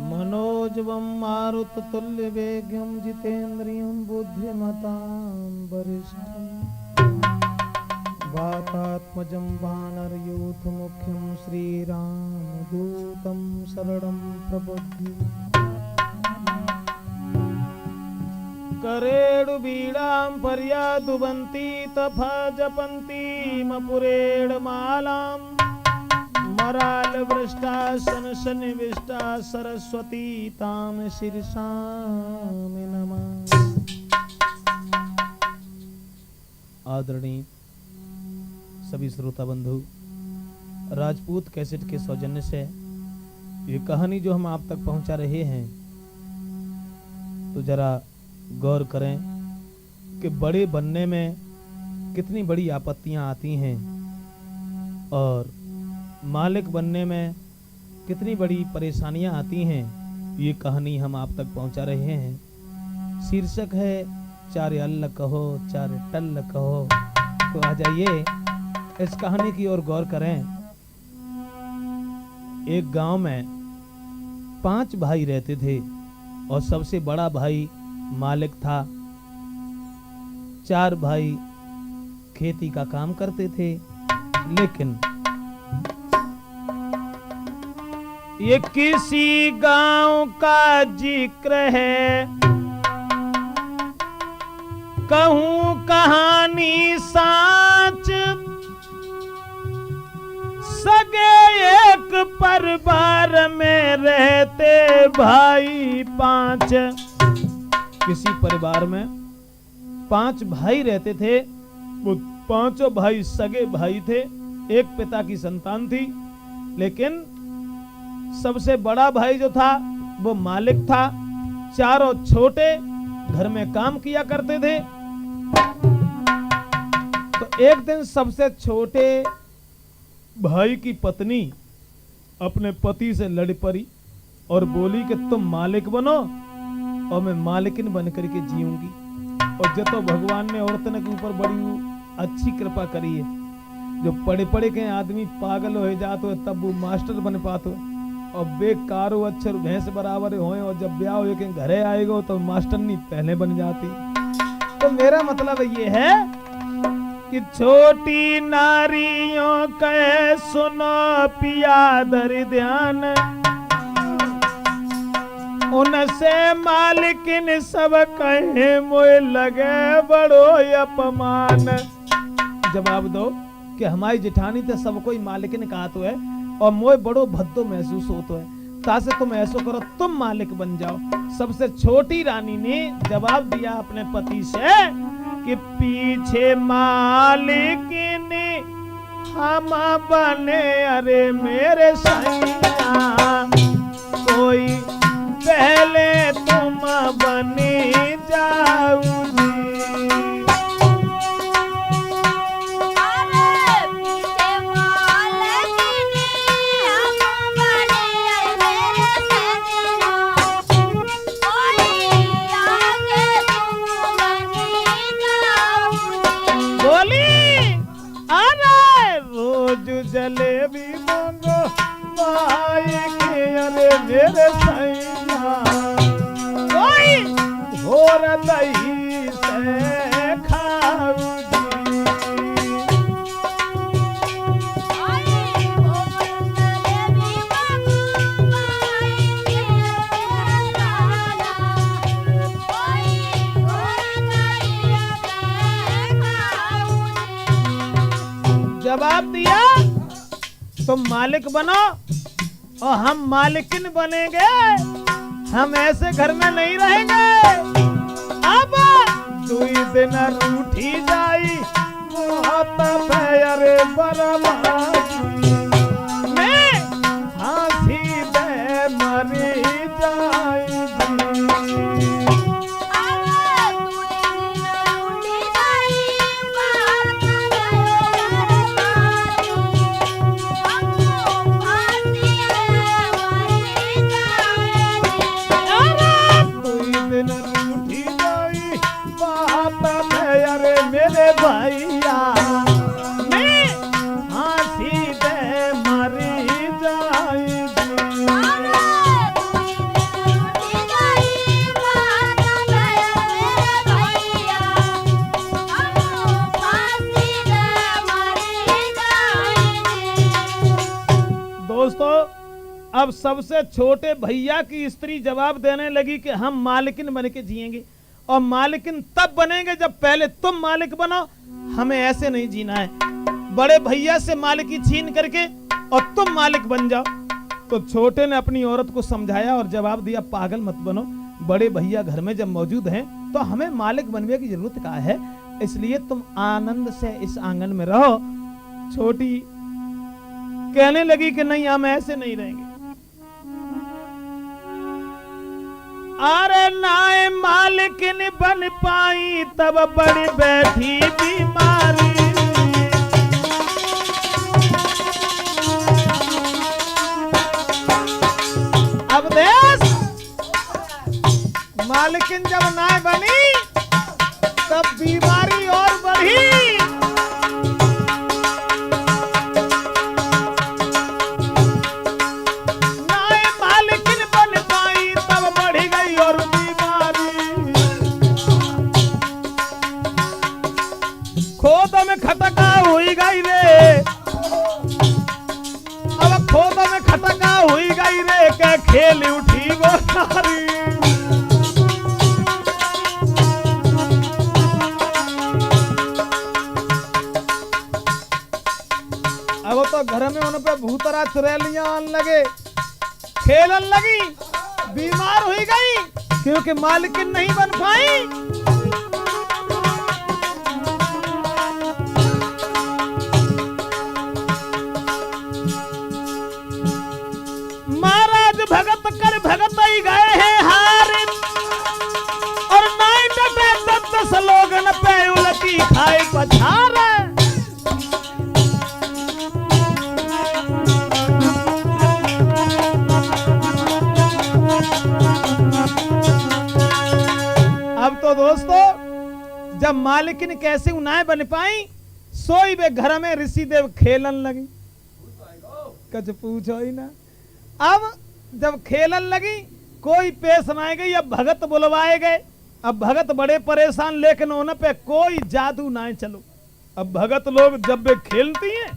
मनोजवं मारुततुल्यवेगं जितेन्द्रियं बुद्धिमतां वरिष्ठं वातात्मजं वानरयूथमुख्यं श्रीरामदूतं शरणं प्रपद्ये। करेणुबीडां पर्यादुवन्ती तथा जपन्तीमपुरेणमालां मरालवृष्टासन सन्निविष्टा सरस्वती तां शीर्षामि नमः। आदरणीय सभी श्रोता बंधु, राजपूत कैसेट के सौजन्य से ये कहानी जो हम आप तक पहुंचा रहे हैं, तो जरा गौर करें कि बड़े बनने में कितनी बड़ी आपत्तियां आती हैं और मालिक बनने में कितनी बड़ी परेशानियां आती हैं। ये कहानी हम आप तक पहुंचा रहे हैं। शीर्षक है चारे अल्ल कहो चारे टल्ल कहो। तो आ जाइए इस कहानी की ओर गौर करें। एक गांव में 5 भाई रहते थे और सबसे बड़ा भाई मालिक था। 4 भाई खेती का काम करते थे। लेकिन ये किसी गांव का जिक्र है, कहूं कहानी साच, सगे एक परिवार में रहते भाई 5। किसी परिवार में 5 भाई रहते थे। वो 5 भाई सगे भाई थे, एक पिता की संतान थी। लेकिन सबसे बड़ा भाई जो था वो मालिक था। 4 छोटे घर में काम किया करते थे। तो एक दिन सबसे छोटे भाई की पत्नी अपने पति से लड़ पड़ी और बोली कि तुम मालिक बनो और मैं मालिकिन बन करके जीऊंगी। और जब तो भगवान ने औरतन के ऊपर बड़ी अच्छी कृपा करी है। जो पढ़े पढ़े के आदमी पागल हो जाते हो तब वो मास्टर बन पाते हो और बेकारो अक्षर भैंस बराबर होए और जब ब्याह हो के घरे आएगा तो मास्टर नहीं पहले बन जाती। तो मेरा मतलब ये है कि छोटी नारियों कहे सुनो पिया धर ध्यान, उनसे मालिकिन सब कहे मोए लगे बड़ो अपमान। जवाब दो कि हमारी जेठानी तो सब कोई मालिकिन कहा तो है और मोए बड़ो भद्दो महसूस होता है। तासे तुम ऐसो करो, तुम मालिक बन जाओ। सबसे छोटी रानी ने जवाब दिया अपने पति से कि पीछे मालिकिन हम बने, अरे मेरे सैया कोई पहले तुम बनी जाऊंगी। जलेबी मांगो माई के, अरे मेरे सैया कोई और दही से खाऊंगी। जवाब दिया तुम मालिक बनो और हम मालिकिन बनेंगे। हम ऐसे घर में नहीं रहेंगे। अब 2 दिन रूठी जाई बहुत अरे बर्बादी में फांसी दे मरी जाएगी। भैया मैं फांसी दे दोस्तों, अब सबसे छोटे भैया की स्त्री जवाब देने लगी कि हम मालिकिन बन के जिएंगे, और मालिकिन तब बनेंगे जब पहले तुम मालिक बनो, हमें ऐसे नहीं जीना है। बड़े भैया से मालिकी छीन करके और तुम मालिक बन जाओ। तो छोटे ने अपनी औरत को समझाया और जवाब दिया, पागल मत बनो, बड़े भैया घर में जब मौजूद हैं तो हमें मालिक बनने की जरूरत क्या है, इसलिए तुम आनंद से इस आंगन में रहो। छोटी कहने लगी कि नहीं, हम ऐसे नहीं रहेंगे। अरे नाए मालिकिन बन पाई तब बड़ी बैठी बीमारी, अब देश मालिकिन जब नाए बनी तब बीमारी और बढ़ी। नाए मालिकिन बन पाई तब बढ़ गई और बीमारी। खोद में खटका हुई गई रे, अब खोद में खटका हुई गई रे, के खेल उठी गोसारी। अब तो घर में उन पे भूतरा चुड़ैलियां आने लगे, खेलन लगी, बीमार हुई गई क्योंकि मालिकिन नहीं बन पाई। महाराज भगत कर भगत ही गए हैं हार, और नाई डटे 10 लोग न पे उलटी खाए पछार। अब तो दोस्तों, जब मालिकिन कैसे उनाए बन पाई, सोई वे घर में ऋषि देव खेलन लगी, कुछ पूछो ही ना। अब जब खेलन लगी, कोई पेश न गई, अब भगत बुलवाए गए। अब भगत बड़े परेशान, लेकिन उन पे कोई जादू ना चलो। अब भगत लोग जब वे खेलती हैं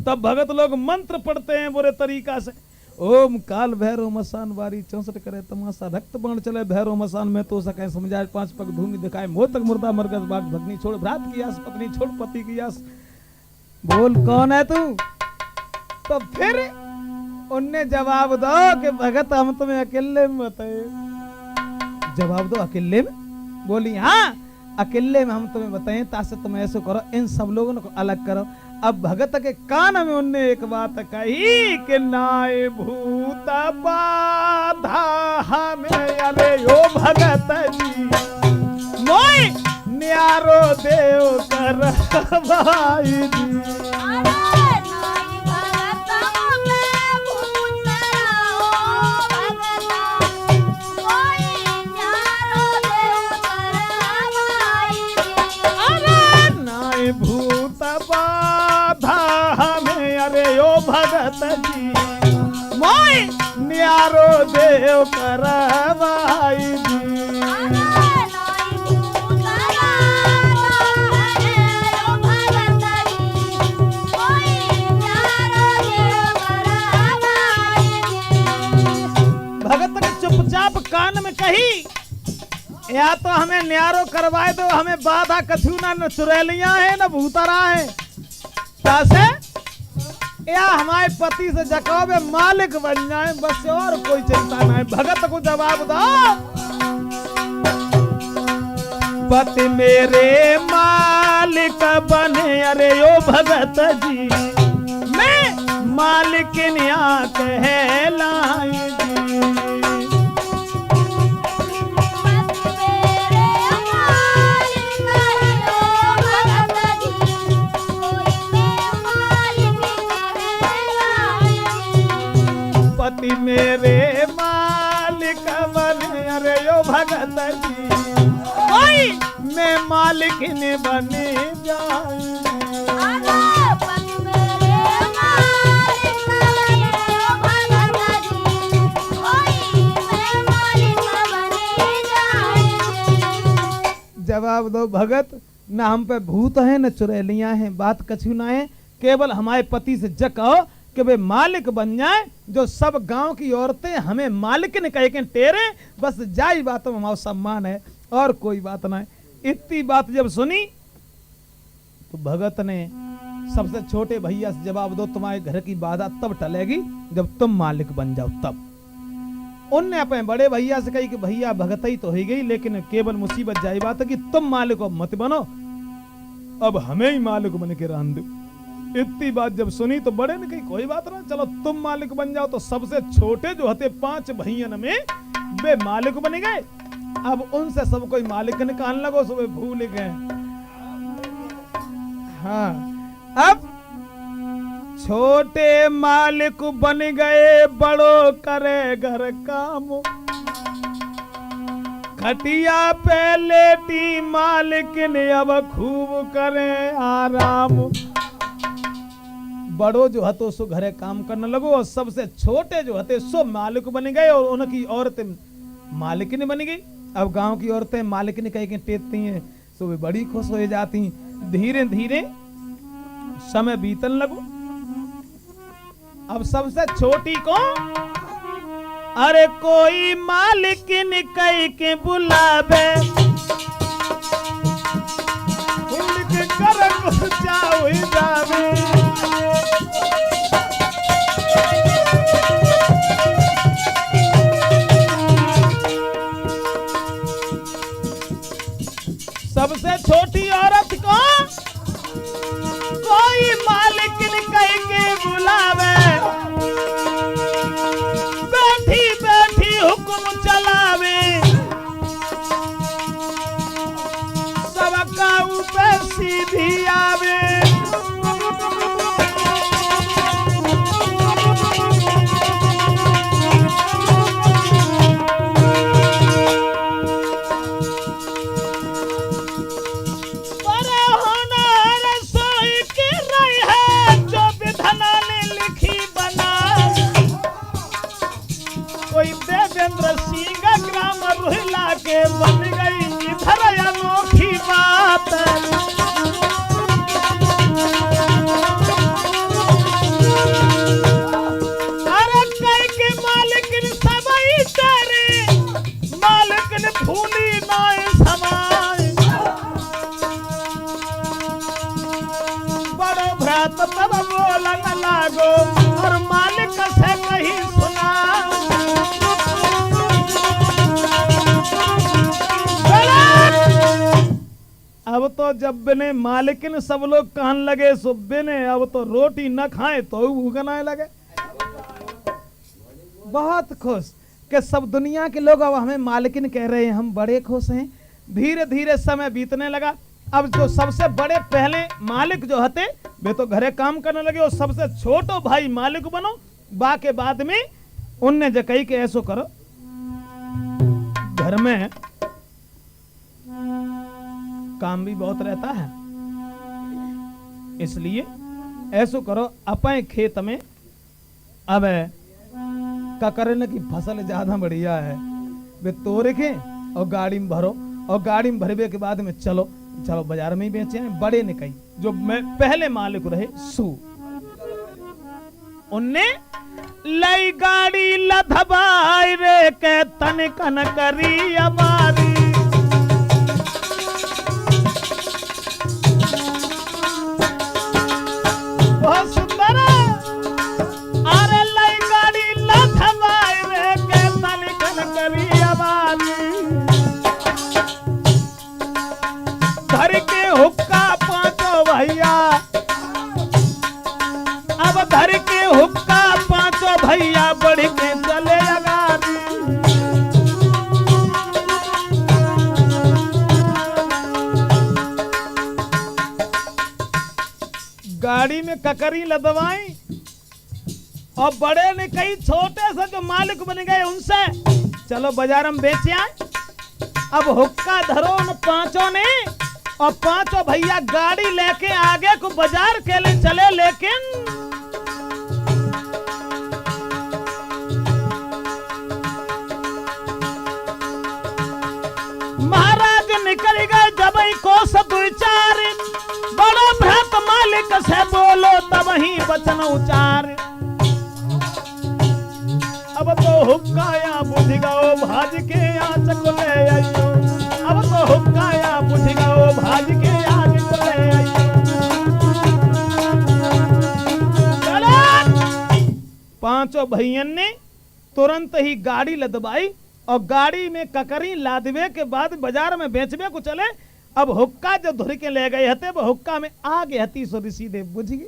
तब भगत लोग मंत्र पढ़ते हैं बुरे तरीका से। ओम काल भैरव मसान वारी 64 करे तमाशा, रक्त बाण चले भैरव मसान में तो सके समझाए, 5 पग धूमि दिखाए, मोह तक मुर्दा मरगस बाग भगनी छोड़, भ्रात की आस पत्नी छोड़ पति की आस। बोल कौन है तू? तो फिर उनने जवाब दो कि भगत हम तुम्हें अकेले में बताए। जवाब दो अकेले में? बोली हाँ अकेले में हम तुम्हें बताएं, तासे तुम ऐसे करो, इन सब लोगों को अलग करो। अब भगत के कान में उनने एक बात कही कि नाय भूत बाधा हमें, अरे ओ भगत जी मोय न्यारो देव कर भाई जी। भूत बाधा हमें, अरे ओ भगत जी मोय न्यारो देव करवाई जी। भगत के चुपचाप कान में कही, या तो हमें न्यारो करवाए दो, हमें बाधा कछु न चुड़ैलियां है न भूतरा है, कैसे या हमारे पति से जकावे मालिक बन जाए, बस और कोई चिंता नहीं। भगत को जवाब दो, पति मेरे मालिक बने, अरे ओ भगत जी मैं मालिकिनिया कहलाई जी। पति मेरे मालिक बने, अरे ओ भगत जी ओए मैं मालिकिन बने जाऊं। जवाब दो भगत, न हम पे भूत है न चुड़ैलियां हैं, बात कछु ना है, केवल हमारे पति से जकाओ कि वे मालिक बन जाए, जो सब गांव की औरतें हमें मालिक ने कह के टेरे, बस जाई बात में हमारा सम्मान है और कोई बात ना है। इतनी बात जब सुनी तो भगत ने सबसे छोटे भैया से जवाब दो, तुम्हारे घर की बाधा तब टलेगी जब तुम मालिक बन जाओ तब। उनने अपने बड़े भैया से कही कि भैया भगत ही तो हो गई, लेकिन केवल मुसीबत जाई बात है कि तुम मालिक मत बनो, अब हमें ही मालिक बन के रहने दो। इतनी बात जब सुनी तो बड़े ने कही कोई बात ना, चलो तुम मालिक बन जाओ। तो सबसे छोटे जो हते 5 भैयन में वे मालिक बन गए। अब उनसे सब कोई मालिक निकालने लगो, सब भूल गए। हाँ, अब छोटे मालिक बन गए, बड़ो करे घर काम, खटिया पे लेटी मालिक ने अब खूब करे आराम। बड़ो जो हतो सो घरे काम करने लगो और सबसे छोटे जो हते सो मालिक बन गए और उनकी औरतें मालिकिन बन गई। अब गांव की औरतें मालिकिन कह के टेकती हैं, सो वे बड़ी खुश हो जाती। धीरे धीरे समय बीतन लगो। अब सबसे छोटी को अरे कोई मालिकिन कह के बुलावे, उनके घर घुस जाओ जावे। सबसे छोटी औरत को कोई मालिक कह के बुलावे, बैठी बैठी हुक्म चलावे, सबका ऊपर सीधी आवे। के बन गई इधर अनोखी बात। अरे कह के मालिक सबई तेरे, मालिक ने भूली नाय समाय। बड़ो भ्रात तब बोलन लागो और मालिक से कही सुना। अब तो जब बिने मालिकिन सब लोग कहने लगे सो बिने अब तो रोटी न खाए तो भूखन आने लगे। बहुत खुश कि सब दुनिया के लोग अब हमें मालिकिन कह रहे हैं, हम बड़े खुश हैं। धीरे धीरे समय बीतने लगा। अब जो सबसे बड़े पहले मालिक जो हते वे तो घरे काम करने लगे और सबसे छोटो भाई मालिक बनो। बाके बाद में उनने जो कही कि ऐसो करो, घर में काम भी बहुत रहता है, इसलिए ऐसो करो अपने खेत में अब ककरन की फसल ज्यादा बढ़िया है, वे तोड़ के और गाड़ी में भरो और गाड़ी में भरवे के बाद में चलो चलो बाजार में ही बेचे हैं। बड़े ने कही जो मैं पहले मालिक रहे सू, उनने लई गाड़ी लधबाई रे के तन कन करी हमारी। बहुत सुंदर अरे लई गाड़ी लधबाई रे के तन कन करी हमारी। धर के हुक्का पांचों भैया, अब धर के हुक्का पांचों भैया बढ़ के चले अगारी। गाड़ी में ककरी लदवाई और बड़े ने कई छोटे से जो मालिक बन गए उनसे चलो बाजार में बेचे आए। अब हुक्का धरो न पांचों ने और पांचों भैया गाड़ी लेके आगे को बाजार के लिए चले। लेकिन महाराज निकल गए जब ही कोस दो चार, बड़ो भ्रत मालिक से बोलो तब ही वचन उचार। अब तो हुक्काया बुझ गओ भाज के आँच को ले आइयो, अब तो हुक्काया बुझ गओ भाज के आँच को ले आइयो। पांचों भैयन ने तुरंत ही गाड़ी लदवाई और गाड़ी में ककरी लादवे के बाद बाजार में बेचवे को चले। अब हुक्का जो धुर के ले गए हते वो हुक्का में आग हती सो ऋषि देव बुझ गई।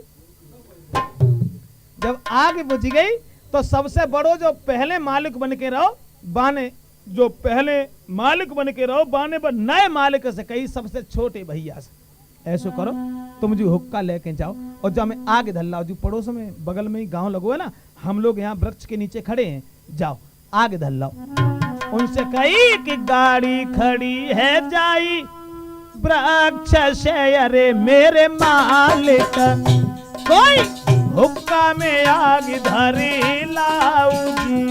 जब आग बुझ गई तो सबसे बड़ो जो पहले मालिक बन के रहो बाने, जो पहले मालिक बन के रहो बाने पर नए मालिक से कही सबसे छोटे भैया से ऐसो करो तुम जो हुक्का लेके जाओ और जब मैं आग धल्लाओ, जो पड़ोस में बगल में ही गांव लगो है ना, हम लोग यहाँ वृक्ष के नीचे खड़े हैं, जाओ आग धल्लाओ। उनसे कही कि गाड़ी खड़ी है जाई वृक्ष से, अरे मेरे मालिक कोई हुक्का में आग धरी लाऊगी।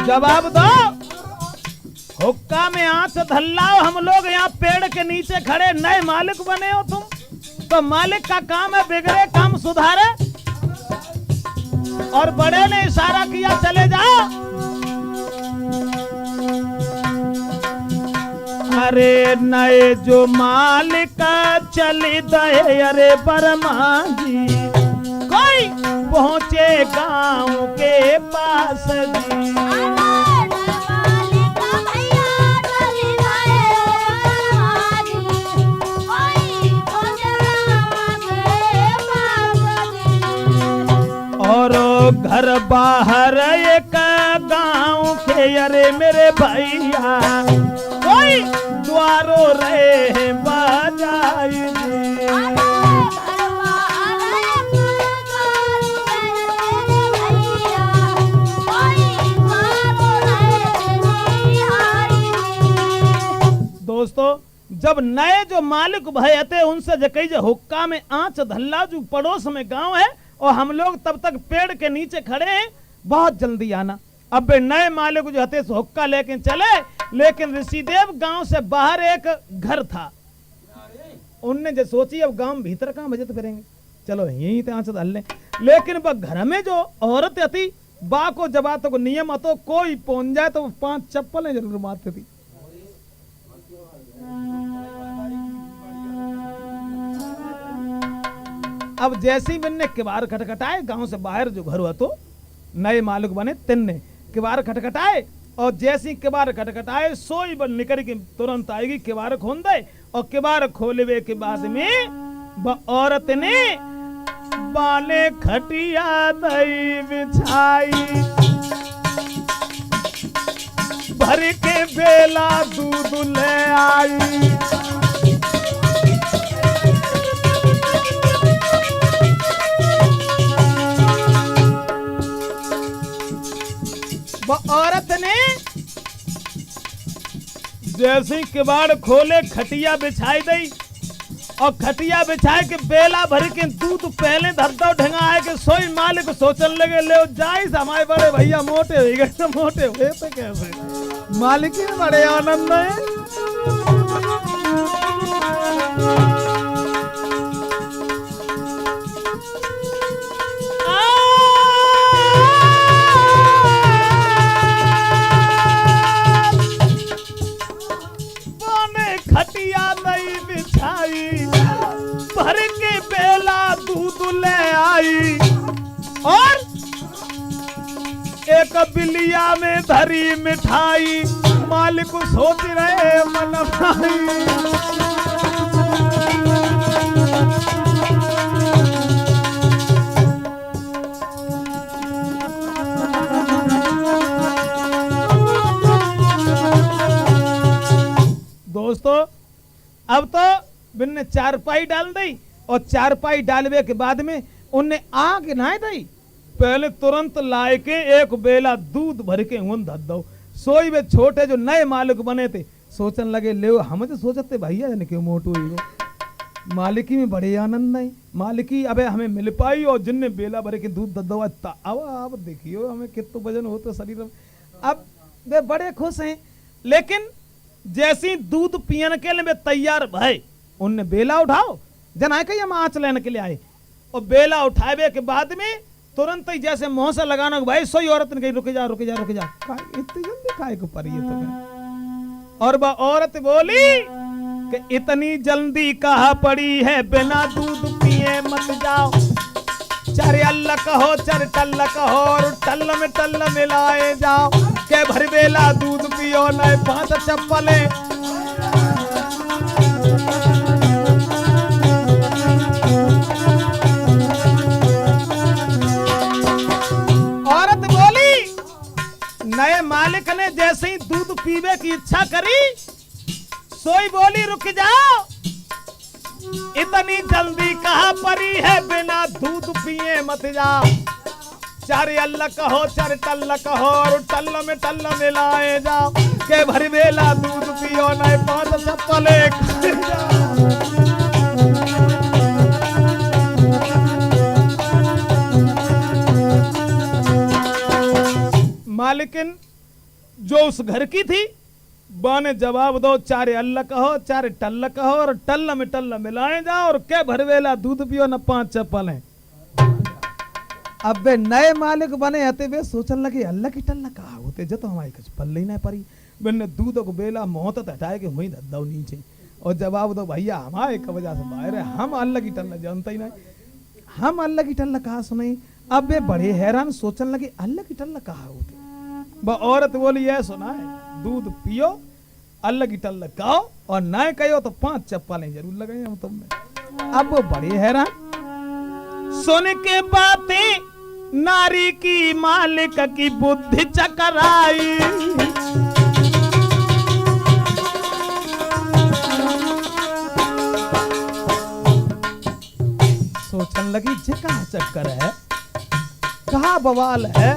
जवाब दो, हुक्का में आंच धल्लाओ, हम लोग यहाँ पेड़ के नीचे खड़े, नए मालिक बने हो तुम, तो मालिक का काम है बिगड़े काम सुधारे। और बड़े ने इशारा किया चले जाओ। अरे नए जो मालिक चली दे, अरे बरमा जी कोई पहुंचे गांव के पास जी। और घर बाहर एक गांव के, अरे मेरे भैया कोई द्वारो रहे बजाई दोस्तों, जब नए जो मालिक भय थे उनसे जकई जो हुक्का में आंच धल्ला, जो पड़ोस में गांव है और हम लोग तब तक पेड़ के नीचे खड़े हैं, बहुत जल्दी आना। अब नए मालिक जो हते सो हुक्का लेके चले, लेकिन ऋषिदेव गांव से बाहर एक घर था, उनने जो सोची अब गांव भीतर कहां बजत फिरेंगे, चलो यहीं ते आंच धल ले। लेकिन वह घर में जो औरत थी बा को जबा तो नियम तो कोई पहुंच जाए तो 5 चप्पलें जरूर मारती थी। अब जैसे ही मैंने किवाड़ खटखटाए, गांव से बाहर जो घर हुआ तो नए मालिक बने 3 ने किवाड़ खटखटाए, और जैसे ही किवाड़ खटखटाए सोई बन निकल के तुरंत आएगी, किवाड़ खोल दे। और किवाड़ खोलवे के बाद में औरत ने बाले खटिया दई बिछाई, भर के बेला दूध ले आई। औरत ने जैसे ही किवाड़ खोले खटिया बिछाई गई, और खटिया बिछाए के बेला भर के दूध पहले धरता ढंगा आए के सोई मालिक सोचने लगे ले जाई हमारे बड़े भैया मोटे हो गए, तो मोटे हुए तो कैसे मालिक ही बड़े आनंद है। खटिया नहीं बिछाई, भर के बेला दूध ले आई, और एक बिलिया में धरी मिठाई। मालिक सोच रहे मन भाई, दोस्तों अब तो बिन्ने चारपाई डाल दी, और चारपाई डालवे के बाद में उनने आग ना दी, पहले तुरंत लाए के एक बेला दूध भर के उन धर दो। सोई वे छोटे जो नए मालिक बने थे सोचन लगे ले हम तो सोचते भैया जन क्यों मोटू ही मालिकी में बड़े आनंद नहीं, मालिकी अबे हमें मिल पाई, और जिनने बेला भर के दूध धर दो। अब देखियो हमें कितना वजन हो तो शरीर। अब वे बड़े खुश हैं, लेकिन जैसी दूध पियन के लिए तैयार भय, उनने बेला उठाओ जना कही हम आँच लेने के लिए आए, और बेला उठावे के बाद में तुरंत ही जैसे मुंह से लगाना भाई सोई औरत ने कही रुक जा रुक जा रुक जा, इतनी जल्दी काय को परी है तुम्हें। और वह औरत बोली कि इतनी जल्दी कहाँ पड़ी है, बिना दूध पिए मत जाओ, चार अल्लाह कहो चार टल्ला कहो, और टल्ला में टल्ला मिलाए जाओ, के भर बेला दूध पियो न 5 चप्पले। औरत बोली, नए मालिक ने जैसे ही दूध पीवे की इच्छा करी, सोई बोली रुक जाओ, इतनी जल्दी कहाँ परी है, बिना दूध पिए मत जाओ, चार अल्लाह कहो चार टल्ला कहो, और टल्ला में टल्ला मिलाए जाओ, के भर बेला दूध पियो न 5 चप्पले। मालिकिन जो उस घर की थी बाने जवाब दो, चार अल्लाह कहो चार टल्ला कहो, और टल्ला में टल्ला मिलाए जाओ, और के भरवेला दूध पियो न 5 चप्पल है। अब वे नए मालिक बने हते वे सोचन लगे अल्लाह की टल्ला कहा होते, जो तो हमारी कुछ पल्ले ही ना पड़ी, मैंने दूध को बेला मोहत हटाए के वहीं दो नीचे, और जवाब दो भैया हमारे एक वजह से बाहर है, हम अल्लाह की टल्ला जानता ही नहीं, हम अल्लाह की टल्ला कहा सुनाई। अब वे बड़े हैरान सोचन लगे अल्लाह की टल्ला कहा होते। वह औरत बोली ये सुना है, दूध पियो अल्लाह की टल्ला खाओ, और ना कहो तो 5 चप्पलें जरूर लगाए हम तुम में। अब वो बड़े हैरान, सुन के बातें नारी की मालिक की बुद्धि चकराई, सोचने लगी जे कहाँ चक्कर है, कहाँ बवाल है,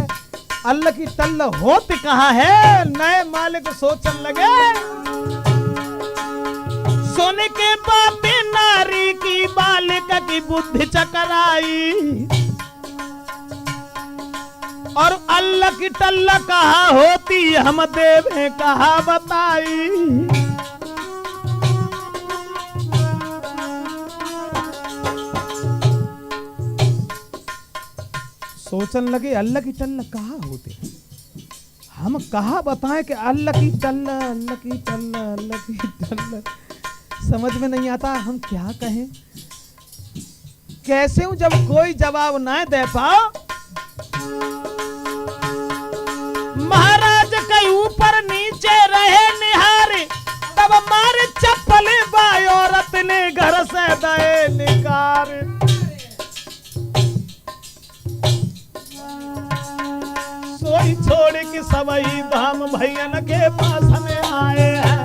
अल्लाह की टल्ला होती कहाँ है। नए मालिक सोचने लगे, सोने के बातें नारी की मालिक की बुद्धि चकराई, और अल्लाह की टल्ला कहाँ होती हम देवे कहाँ बताई। सोचने लगे अल्लाह की टल्ला कहाँ होते हैं, हम कहाँ बताएं कि अल्लाह की टल्ला अल्लाह की टल्ला अल्लाह की टल्ला, समझ में नहीं आता हम क्या कहें, कैसे हूं। जब कोई जवाब ना दे पाओ, महाराज के ऊपर नीचे रहे निहारे, तब मारे चप्पले बाई औरत ने घर से दे निकारे। सोई छोड़ के सबई धाम भैयन के पास हमें आए हैं,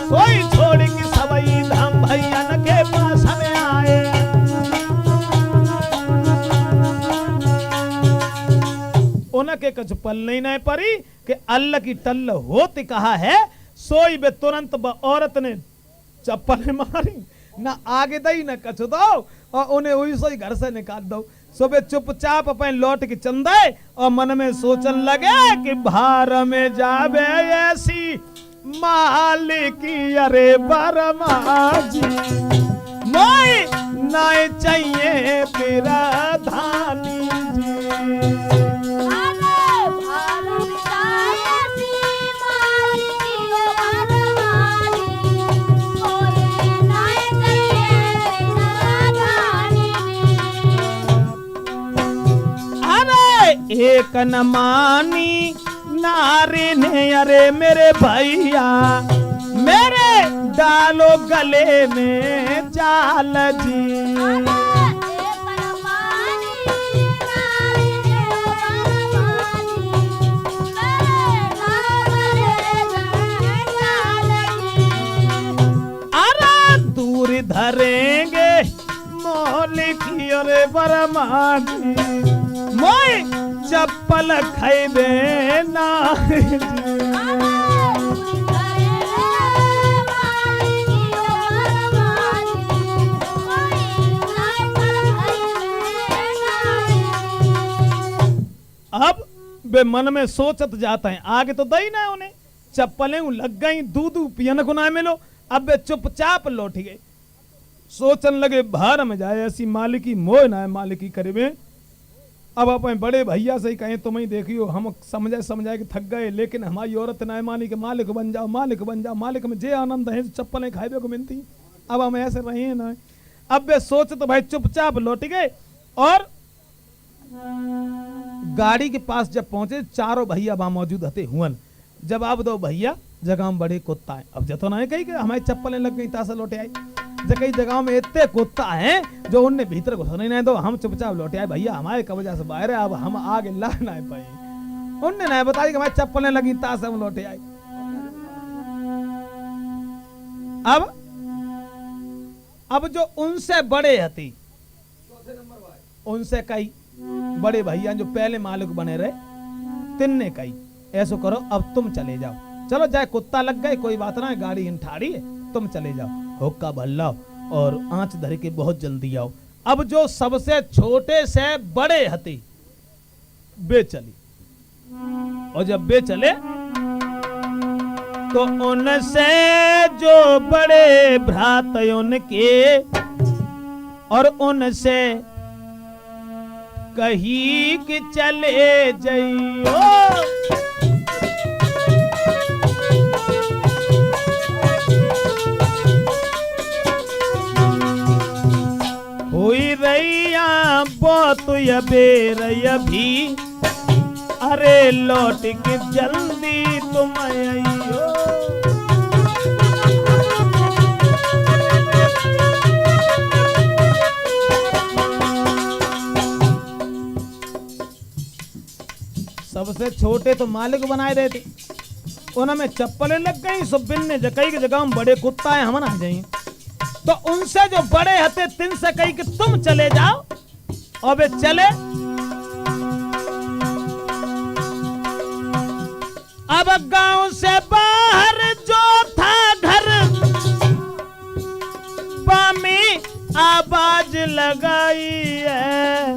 सोई छोड़ के सबई धाम भैयन के पास हमें आए हैं। उनके कुछ पल्ले नहीं पड़ी कि अल्लाह की टल्ला होती कहा है। सोई बे तुरंत औरत ने चप्पल मारी, ना आगे दई ना कछ दो, और उन्हें वही सोई घर से निकाल दो। सुबह चुपचाप अपने लौट के चंदे, और मन में सोचन लगे कि भार में जावे ऐसी मालिकी, अरे बरमाजी मोई नाय चाहिए तेरा धानी जी। एक न मानी नारी ने, अरे मेरे भैया मेरे डालो गले में जाल जी। अरे दूर धरेंगे मौलिकी, अरे बरमानी मोई चप्पल खैबे ना। अब वे मन में सोचत जाता है, आगे तो दई ना उन्हें, चप्पलें लग गई, दूध पियन को ना मिलो। अब वे चुपचाप लौट गए, सोचन लगे भार में जाए ऐसी मालिकी मोह ना है मालिकी करे। अब अपने बड़े भैया से ही कहें तुम ही देखियो, हम समझाए कि थक गए, लेकिन हमारी औरत ना मानी कि मालिक बन जाओ, मालिक बन जाओ, मालिक में जे आनंद है चप्पलें खाए को मिलती, अब हम ऐसे रहे ना। अब वे सोच तो भाई चुपचाप लौट गए और गाड़ी के पास जब पहुंचे चारों भैया वहां मौजूद हते हुअन। जब आप दो भैया जगह में बड़े कुत्ता है, अब जतो ना कही कि हमारी चप्पलें लग गई तासा लौटे आई, कई जगह में इतने कुत्ता हैं जो उनने भीतर घुसने नहीं दो, हम चुपचाप लौटे आए भैया हमारे कब्जा से बाहर है, अब हम आगे ला ना पाए। उनने नहीं बताया कि हमारी चप्पलें लगी तास हम लौटे आए। अब जो उनसे बड़े हती उनसे कही बड़े भैया जो पहले मालिक बने रहे तिन ने कही ऐसो करो अब तुम चले जाओ, चलो जाए कुत्ता लग गए कोई बात ना, गाड़ी इन ठाड़ी है तुम चले जाओ, हुक्का भल्लाओ और आंच धर के बहुत जल्दी आओ। अब जो सबसे छोटे से बड़े हती बे चली, और जब बे चले तो उनसे जो बड़े भ्रात उनके और उनसे कही कि चले जाइयो, हुई रैया बहुत बेर भी, अरे लौट के जल्दी तुम आइयो। सबसे छोटे तो मालिक बनाए रहे थे, उनमें चप्पलें लग गई, सब बिन्ने जकई की जगह में बड़े कुत्ता है हम ना जाइए, तो उनसे जो बड़े हते तिन से कही कि तुम चले जाओ, और वे चले। अब गांव से बाहर जो था घर पामी आवाज लगाई है,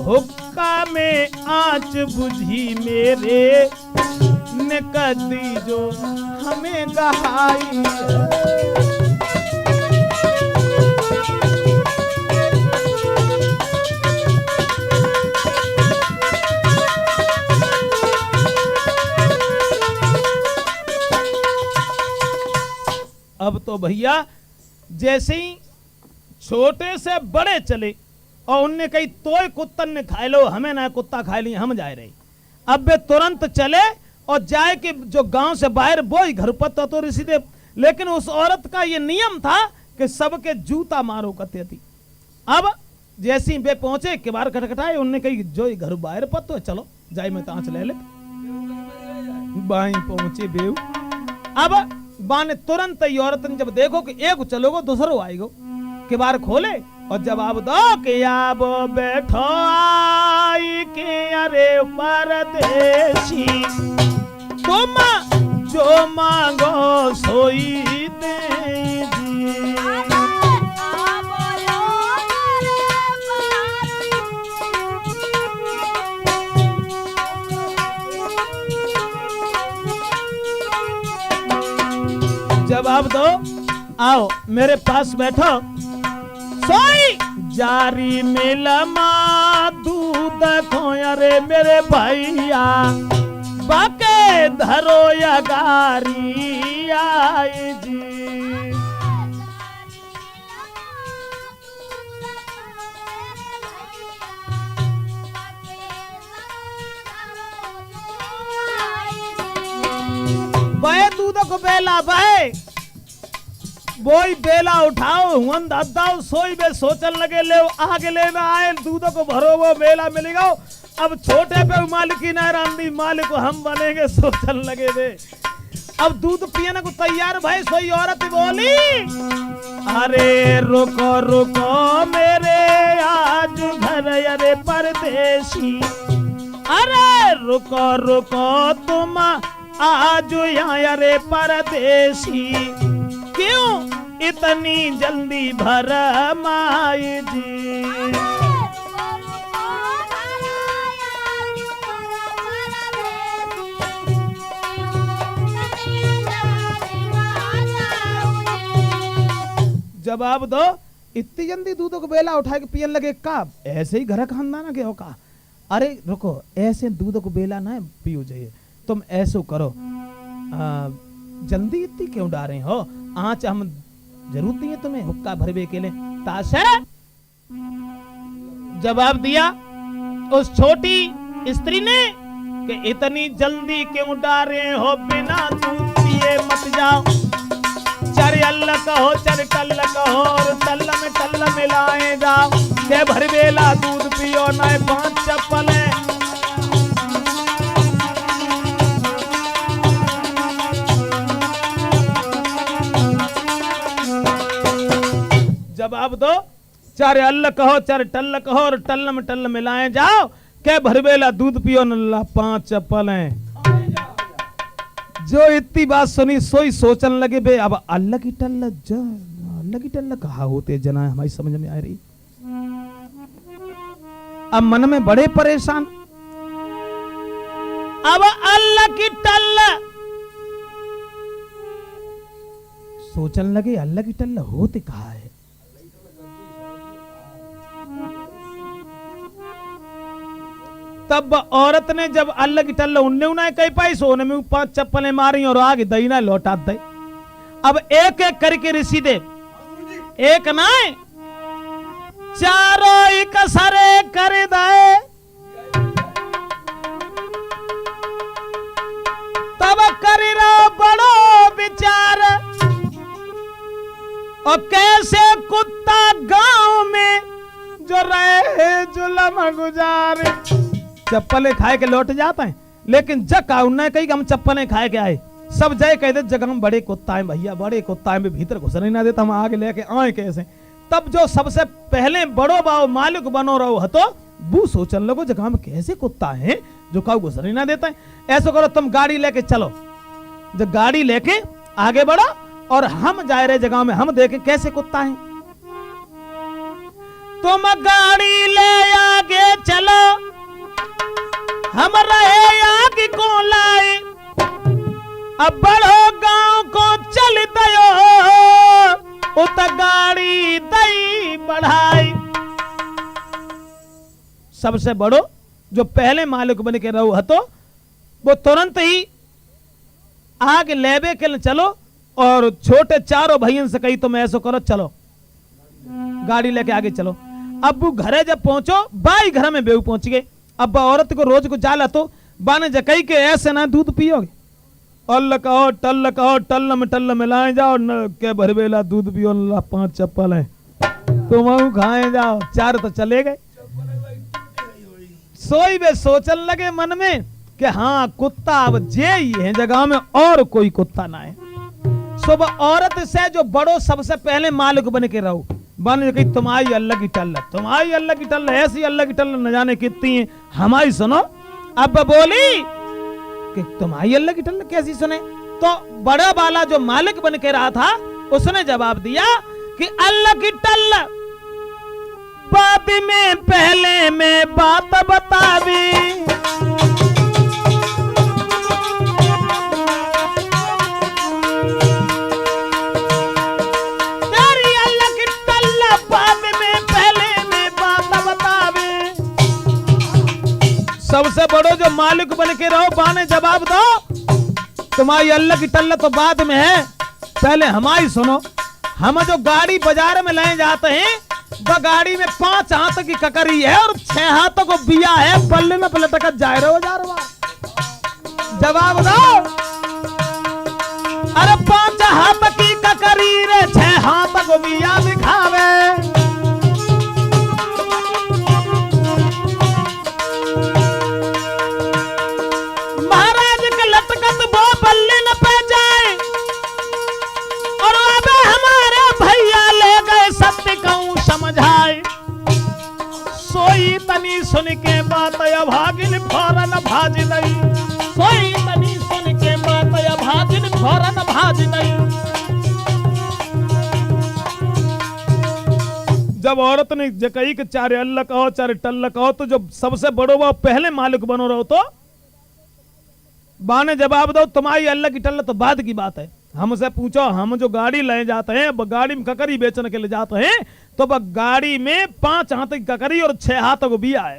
हुक्का में आंच बुझी मेरे ने कदी जो हमें गहाई है। अब तो भैया जैसे ही छोटे से बड़े चले और उनने कही तोय कुत्तन ने खाए लो, हमें ना कुत्ता खाए ली, हम जाए रहे। अब वे तुरंत चले और जाए कि जो गांव से बाहर वो ही घर पर तो सीधे, लेकिन उस औरत का ये नियम था कि सबके जूता मारो करते थी। अब जैसे ही वे पहुंचे किबार खटखटाए, उनने कही जो घर बाहर पर तो चलो जाए मैं तांच ले ले, बाई पहुंचे बेव। अब बाने तुरंत ही औरत ने जब देखो कि एक चलोगो दूसरो आएगो, किबार खोले और जवाब दो कि अब बैठो आई के अरे परदेसी, तुम जो मांगो सोई दीजिए। जवाब दो, आओ मेरे पास बैठो, सोई जारी मिलमा दूध खोया रे मेरे भैया, बाके धरो या गारी आई जी। बहे दूध को बेला बहे, बोई बेला उठाओ हुन दादाओ, सोई बे सोचन लगे ले आगे ले में आए दूध को भरो वो बेला मिलेगा। अब छोटे पे मालिकी ना रांदी, मालिक को हम बनेंगे सोचन लगे बे। अब दूध पियने को तैयार भाई, सोई औरत बोली अरे रुको रुको मेरे आज घर अरे परदेसी, अरे रुको रुको तुम आज यहाँ अरे परदेसी, क्यों इतनी जल्दी भरम आई जी। जवाब दो, इतनी जल्दी दूधों को बेला उठा के पियन लगे का? ऐसे ही घर खानदाना के हो का? अरे रुको, ऐसे दूधों को बेला ना पियो जाइए, तुम ऐसो करो, जल्दी इतनी क्यों डारे हो? आँच हम जरूरत नहीं है तुम्हें हुक्का भरवे के लिए। ताशे जवाब दिया उस छोटी स्त्री ने कि इतनी जल्दी क्यों डारे हो, बिना दूध पिए मत जाओ। चर अल्ल कहो, चर टल्ल कहो, और टल्ल में मिलाए जाओ। के भर बेला दूध पियो, न 5 चप्पल है। जवाब दो, चर अल्ल कहो, चर टल्ल कहो, और टल्ल में मिलाए जाओ। के भरवेला दूध पियो, न 5 चप्पल हैं। जो इतनी बात सुनी सोई सोचन लगे, बे अब अल्लाह की टल्ल कहा होते जना, हमारी समझ में आ रही। अब मन में बड़े परेशान, अब अल्लाह की टल्ल सोचन लगे, अल्लाह की टल्ल होते कहा है? तब औरत ने जब अल्लाह की टल्ल उन्ने कही पाई, सोने में 5 चप्पलें मारी और आगे दही ना लौटा दे। अब एक एक करके ऋषि दे, एक ना चारों एक सरे कर दे। तब कर रहा बड़ो विचार, और कैसे कुत्ता गांव में जो रहे जुलम गुजारे। चप्पलें खाए के लौट जाते हैं, लेकिन जग उन्हें कही कि हम चप्पलें खाए के आए। सब जय कहते जगह हम बड़े कुत्ता है भैया, बड़े कुत्ता है, भीतर घुसने ना देता, हम आगे लेके आए कैसे। तब जो सबसे पहले बड़ो बाओ मालिक बनो रहो हतो, वो सोचने लगो जगह में कैसे कुत्ता है जो काऊ घुसने ना देता है। ऐसा करो, तुम गाड़ी लेके चलो, जब गाड़ी लेके आगे बढ़ो और हम जा रहे जगह में, हम देखें कैसे कुत्ता है। तुम गाड़ी ले आगे चलो, हम रहे आगे को लाए। अब बढ़ो गांव को चल दयो, उत गाड़ी दई बढ़ाई। सबसे बड़ो जो पहले मालिक बन के रहो हतो, वो तुरंत ही आगे लेबे के चलो, और छोटे चारों भाइयों से कही तुम ऐसा करो, चलो गाड़ी लेके आगे चलो। अब वो घरे जब पहुंचो, बाई घर में बेऊ पहुंच गए। अब औरत को रोज को जाला तो बाने जकई के ऐसे ना दूध पियोगे, अल्ल कहो टल्ल में मिलाए जाओ, न के भरवेला दूध पियो, 5 चप्पल है, तुम खाए जाओ। 4 तो चले गए। सोई वे सोचन लगे मन में कि हाँ कुत्ता अब जे ही है जगह में, और कोई कुत्ता ना है। सुबह औरत से जो बड़ो सबसे पहले मालिक बन के रहो, बन गई तुम्हारी अल्लाह की टल्ल, ऐसी अल्लाह की टल्ल न जाने कितनी है, हमारी सुनो। अब बोली कि तुम्हारी अल्लाह की टल्ल कैसी सुने? तो बड़ा वाला जो मालिक बन के रहा था, उसने जवाब दिया कि अल्लाह की टल्ल बाद में पहले में बात बतावी। सबसे बड़ो जो मालिक बन के रहो, बाने जवाब दो, तुम्हारी अल्लाह की टल्ल तो बाद में है, पहले हमारी सुनो। हम जो गाड़ी बाजार में ले जाते हैं, वह गाड़ी में 5 हाथ की ककरी है और 6 हाथों को बिया है, पल्ले में पलटक जा रहे हो। जवाब दो, अरे 5 हाथ की ककरी रे, 6 हाथ को बिया दिखावे। तनी सुन के बात अभागिन फौरन भाज नहीं, सोई तनी सुन के बात अभागिन फौरन भाज नहीं। जब औरत ने कही कि 4 अल्लाह कहो 4 टल्ल कहो, तो जब सबसे बड़ो वो पहले मालिक बनो रहो, तो बाने जवाब दो तुम्हारी अल्लाह की टल्ल तो बाद की बात है, हमसे पूछो, हम जो गाड़ी ले जाते हैं, गाड़ी में ककरी बेचने के लिए जाते हैं, तो गाड़ी में 5 हाथ की ककरी और 6 हाथों को बिया है।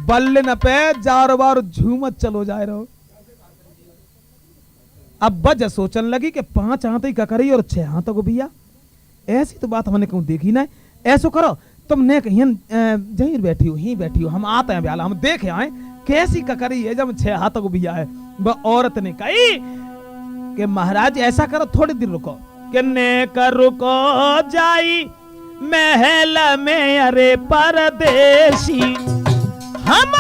बल्ले न पे जार बार झूमत चलो जाए रहो। अब बज सोचने लगी कि 5 हाथ की ककरी और 6 हाथों को बिया, ऐसी तो बात हमने कहूं देखी ना। ऐसो करो, तुमने कहीं जहीं बैठी हो, ही बैठी हो, हम आते हैं ब्याला, हम देखे आए कैसी ककरी है जब 6 हाथों को बिया है। वह औरत ने कही कि महाराज ऐसा करो, थोड़ी देर रुको। कि ने कर रुको जाई महल में अरे परदेसी, हम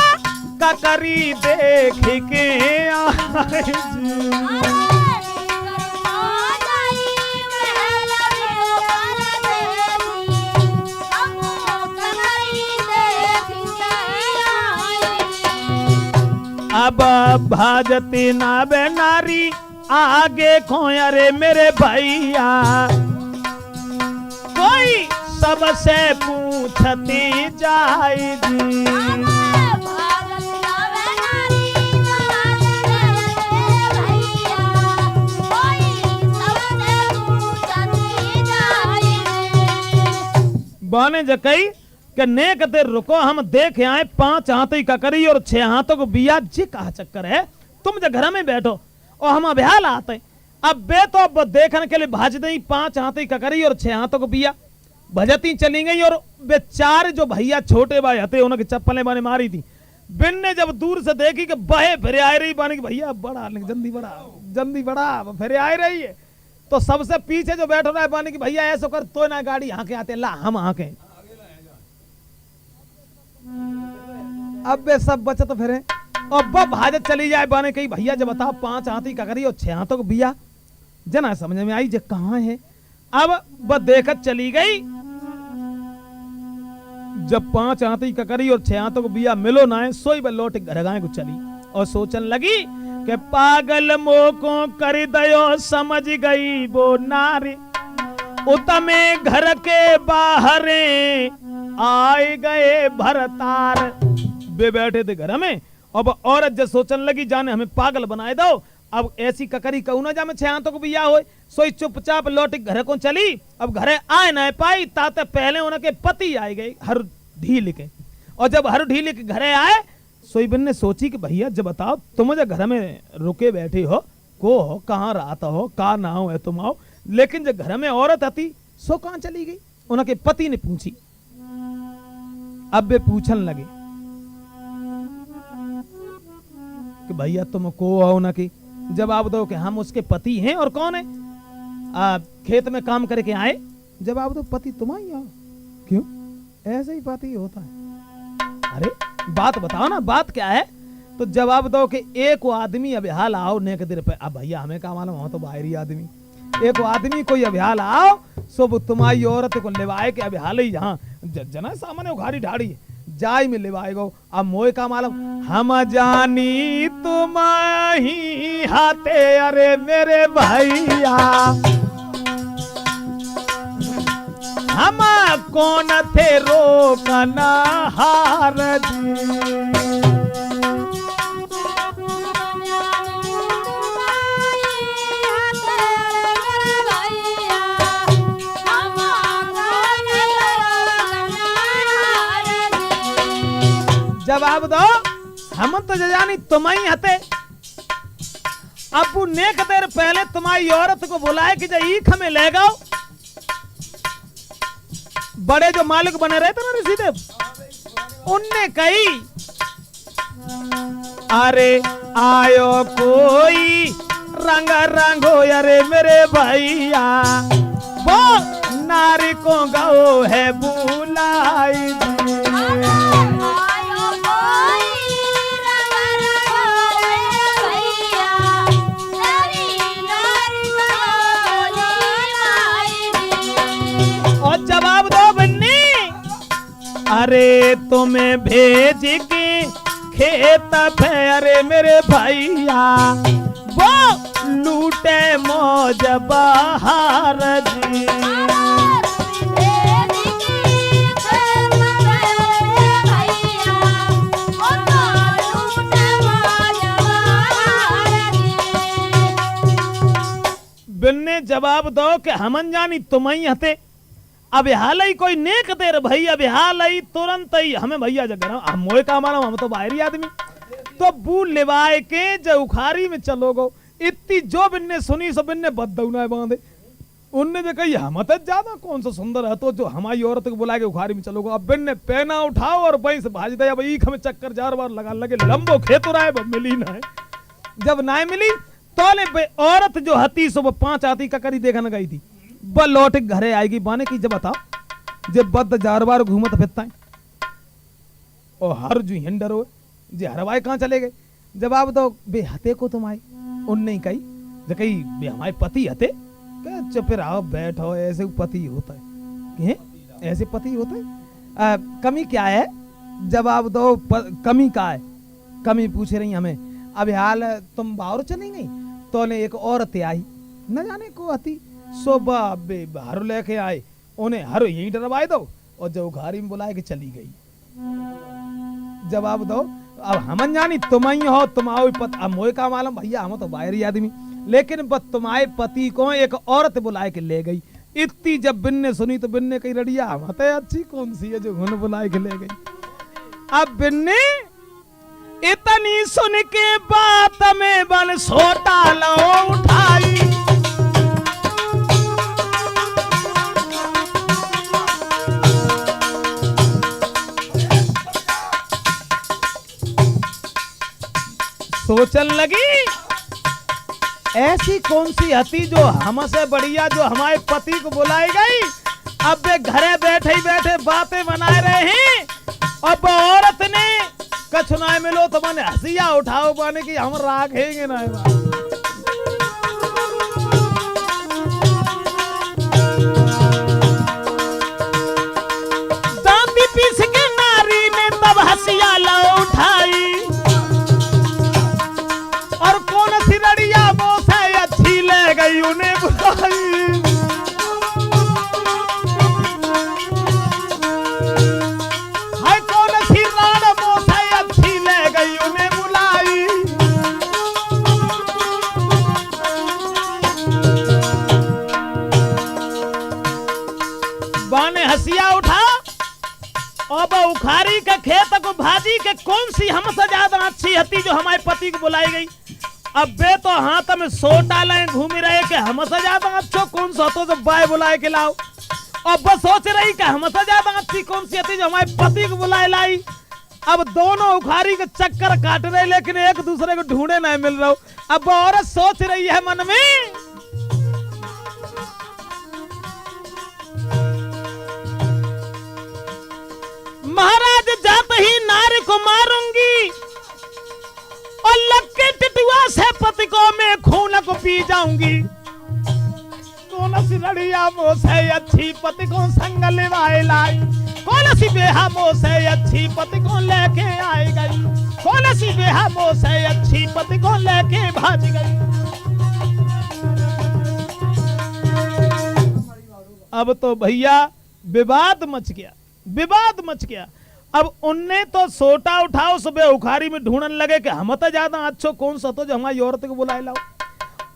ककरी देख के आए जी। अब भाजती ना बे नारी आगे खोया रे मेरे भैया, कोई सबसे पूछती जाएगी। बाने जकई कि ने कहते रुको, हम देखे आए 5 हाथ की ककरी और 6 हाथों को बिया जी। कहा चक्कर है, तुम जो घर में बैठो और हम अभ्याल आते, अब बे तो अब देखने के लिए भाज दई 5 हाथ की ककरी और 6 हाथों को बिया। भजती चली गई और बेचारे जो भैया छोटे भाई हते उनकी चप्पलें बाने मारी थी। बिन ने जब दूर से देखी कि बहे फिर आ रही बाने की भैया बड़ा जल्दी बड़ा फिर आ रही है, तो सबसे पीछे जो बैठ रहा है बाने की भैया ऐसा कर तो ना गाड़ी हाके आते ला हम हाके। अब वे सब बचत फिरे और बब हाजत चली जाए बाने कही भैया जब बताओ 5 हाथी ककरी और 6 हाथों को बिया, जना समझ में आई जे कहां है। अब वह देखत चली गई, जब 5 हाथी ककरी और 6 हाथों को बिया मिलो ना है, सोई व लौट घर गाय को चली और सोचन लगी कि पागल मोको कर दयो समझ गई वो नारी, उतमे घर के बाहरे आए गए भरतार। वे बैठे थे घर में, अब औरत जब सोचने लगी जाने हमें पागल बनाए दो, अब ऐसी ककरी कहू ना जा में 6 हाथों को बिया हो, सोई चुपचाप लौट घर को चली। अब घरे आए ना पाई ताते पहले उनके पति आए गए हर ढील के, और जब हर ढील के घरे आए सोई बिन ने सोची कि भैया जब बताओ तुम जब घर में रुके बैठे हो को हो कहाँ रात हो का ना हो है तुम आओ, लेकिन जब घर में औरत आती सो कहाँ चली गई। उनके पति ने पूछी। अब वे पूछन लगे कि भैया तुम को हो ना कि जवाब दो कि हम उसके पति हैं। और कौन है? खेत में काम करके आए। जवाब दो पति तुम्हारी हो। क्यों? ऐसे ही पति होता है। अरे बात बताओ ना, बात क्या है? तो जवाब दो कि एक आदमी अभ्याल आओ ने के देर पे। अब भैया हमें क्या मालूम, हो तो बाहरी आदमी। एक आदमी कोई अभ्याल आओ सब तुम्हारी औरत को लेवाए के अभ्याल ही जहाँ जना सामने उघाड़ी ढाड़ी जाय में लेवाएगो। अब मोए का मालूम हम जानी तुम ही हाथे अरे मेरे भैया, हम कौन थे रोकना हार जी। जवाब दो हम तो जानी तुम्हारी हते। अब नेक देर पहले तुम्हारी औरत को बुलाए कि ईख हमें ले गो। बड़े जो मालिक बने रहे थे ना ऋषिदेव, उनने कही अरे आयो कोई रंग रंगो अरे मेरे भैया, वो नारी को गो है बुलाई। जवाब दो बन्नी अरे तुम्हें भेज के खेत पे अरे मेरे भैया, वो लूटे मौज बहार जी। बिन्ने जवाब दो कि हमन जानी तुम ही हते। अब हाल ही कोई नेक तेरे भाई, अब हाल ही तुरंत ही हमें भैया जगह हम मोए का मानो, हम तो बाहरी आदमी। तो बू लिवाए के जो उखारी में चलोगो, इतनी जो बिन्ने सुनी सो बिन्ने बदौना बांधे। उनने जो कही हम तो ज्यादा कौन सा सुंदर है, तो जो हमारी औरत को बुला के उखारी में चलोगो। अब बिन्ने पहना उठाओ और वहीं से भाज दे। अब ईख में चक्कर 4 बार लगा लगे, लंबो खेत रहा है, मिली ना है। जब ना मिली तो औरत जो हती सो 5 आती का करी देखने गई थी, ब लौट घरे आएगी बाने की। जब बताओ जब बद 4 बार घूमत फिरता है और हर जो हिंडर हो जे हरवाए कहाँ चले गए। जवाब दो बे हते को तुम आए। उनने कही जो कही बे हमारे पति हते। चुप रहो बैठो, ऐसे पति होता है, ऐसे पति होता है। कमी क्या है? जवाब दो कमी क्या है? कमी पूछ रही हमें। अब हाल तुम बाहर चली गई तो ने एक औरत आई, न जाने को आती सो बे बाहर लेके आए, उन्हें हर यही डरवाए दो और जो घारी में बुलाए के चली गई। जवाब दो अब हमन जानी तुम ही हो, तुम आओ अब मोए का मालूम भैया, हम तो बाहरी आदमी, लेकिन बस तुम्हारे पति को एक औरत बुलाए के ले गई। इतनी जब बिन्ने सुनी तो बिन्ने कही रड़िया हम तो अच्छी कौन सी है जो घुन बुलाए के ले गई। अब बिन्ने इतनी सुन के बात में बन सोटा लो उठाई। सोचन लगी ऐसी कौन सी हती जो हमसे बढ़िया जो हमारे पति को बुलाई गई। अब वे घरे बैठे ही बैठे बातें बनाए रहे हैं। अब औरत ने कछ ना मिलो तो मैंने हंसिया उठाओ पाने की हम राखेंगे ना। दांती पीस के नारी ने तब हंसिया ला उठाई और कौन सी रड़िया वो से अच्छी ले गई उन्हें बुलाई। हाय कौन सी राण वो से अच्छी ले गई उन्हें बुलाई। बाने हंसिया उठा अब उखारी के खेत को भाजी के कौन सी हमसे ज्यादा अच्छी हती जो हमारे पति को बुलाई गई। अब बे तो हाथ में सोटा ले घूम रहे कि हमसे ज्यादा अच्छो कौन सा तो जो बाय बुलाए के लाओ। अब बस सोच रही कि हमसे ज्यादा अच्छी कौन सी हती जो हमारे पति को बुलाए लाई। अब दोनों उखारी के चक्कर काट रहे लेकिन एक दूसरे को ढूंढे नहीं मिल रहा। अब औरत सोच रही है मन में महाराज जात ही नारी को मारूंगी और लग के टिटुआ से पति को मैं खून को पी जाऊंगी। कौन सी लड़िया मो से अच्छी पति को संग लेवाए लाई। कौन सी बेहा मो से अच्छी पति को लेके आई गई। कौन सी बेहा मो से अच्छी पति को लेके भाज गई। अब तो भैया विवाद मच गया, विवाद मच गया। अब उनने तो सोटा उठाओ सुबह उखारी में ढूंढन लगे कि हम तो ज्यादा अच्छो कौन सा तो जो हमारी औरत को बुलाए लाओ।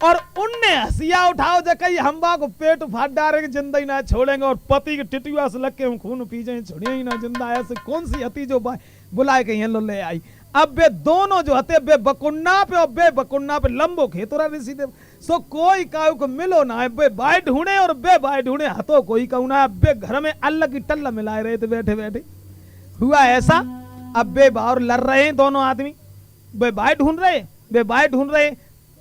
और उनने हंसिया उठाओ जो कही हम को पेट फाट डालेंगे जिंदा ही ना छोड़ेंगे और पति के टिटुआ से लग के हम खून पी जाए छोड़िए ही ना जिंदा। ऐसे कौन सी हती जो बुलाए के यहाँ ले आई। अब बे दोनों जो हते बे बकुन्ना पे और बे बकुन्ना पे लंबो खेतोरा ऋषि देव सो कोई काऊ को मिलो ना है। बे बाय ढूंढे और बे बाय ढूंढे हतो कोई कहू ना। बे घर में अल्लाह की टल्ला मिलाए रहे थे बैठे बैठे। हुआ ऐसा अब बे बाहर लड़ रहे हैं दोनों आदमी। बे बाय ढूंढ रहे, बे बाय ढूंढ रहे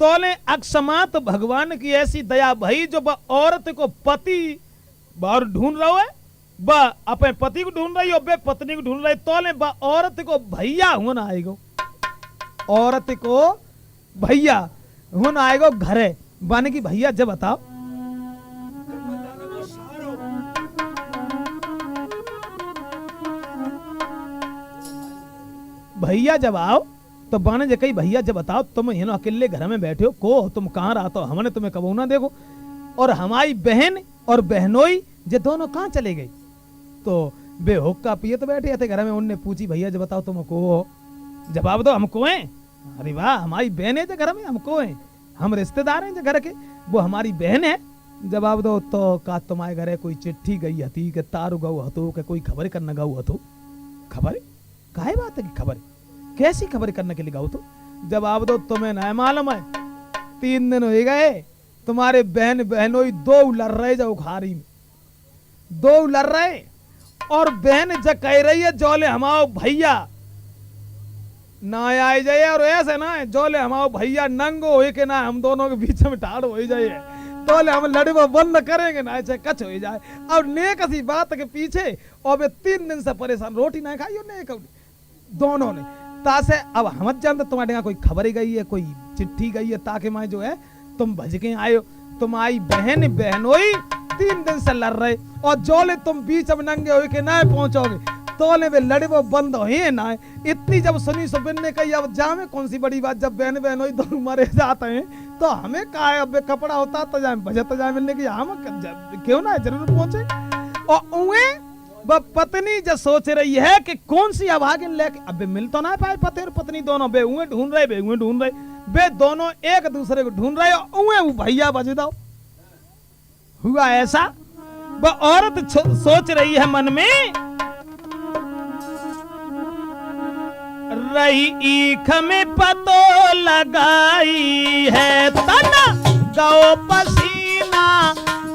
तोले अक्षमात भगवान की ऐसी दया भई जो औरत को पति बाहर ढूंढ रहा है ब अपने पति को ढूंढ रही हो बे पत्नी को ढूंढ रही तोले ब औरत को भैया होना आएगो। औरत को भैया होना आएगो घरे बने की भैया जब बताओ भैया जब आओ तो बाने जे कही भैया जब बताओ तुम ये अकेले घर में बैठे हो को तुम कहाँ रहा तो हमने तुम्हें कबू ना देखो। और हमारी बहन और बहनोई जे दोनों कहाँ चले गई। तो बेहुक्का पिए तो बैठे थे घर में। उनने पूछी भैया जब बताओ तुम को हो। जवाब दो हमको हैं। अरे वाह हमारी बहन है घर में हमको हैं। हम रिश्तेदार हैं घर के, वो हमारी बहन है। जवाब दो तो का तुम्हारे घरे कोई चिट्ठी गई हती के तारू गऊ हतो के कोई खबर करना गऊ हतो? खबर काहे बात है कि खबर कैसी खबर करने के लिए गऊ? तो जवाब दो तुम्हें नहीं मालूम है, 3 दिन हो गए तुम्हारे बहन बहनोई 2 लड़ रहे जो उखारी में, 2 लड़ रहे। और बहन जब कह रही है जोले हमाओ भैया ना आए जाए, और ऐसे ना जोले हमाओ भैया नंगो हो के ना हम दोनों के बीच में ठाड़ हो जाए, तोले हम लड़वा बंद करेंगे ना चाहे कच हो जाए। और नेक ऐसी बात के पीछे और वे 3 दिन से परेशान, रोटी नहीं खाई नेक दोनों ने। तासे अब हम जानते तुम्हारे यहाँ कोई खबर गई है, कोई चिट्ठी गई है, ताकि मैं जो है तुम भज के आयो। तुम्हारी बहन बहनोई 3 दिन से लड़ रहे, और जोले तुम बीच में नंगे हो के ना पहुंचोगे, तोले वे लड़े वो बंद हो ना। इतनी जब सुनी सुबिन ने कही अब जामे कौन सी बड़ी बात, जब बहन बहनोई दोनों मरे जाते हैं तो हमें का है, अब कपड़ा होता तो जाए बजट तो जाए मिलने की, हम क्यों ना जरूर पहुंचे। और उन्हें वह पत्नी जो सोच रही है कि कौन सी अभागिन लेके, अब मिल तो ना पाए पति और पत्नी दोनों, बे उन्हें ढूंढ रहे, बे उन्हें ढूंढ रहे, बे दोनों एक दूसरे को ढूंढ रहे, और उन्हें वो भैया बज दो। हुआ ऐसा, वह औरत सोच रही है मन में, रही ईख में पतो लगाई है, तना गौ पसीना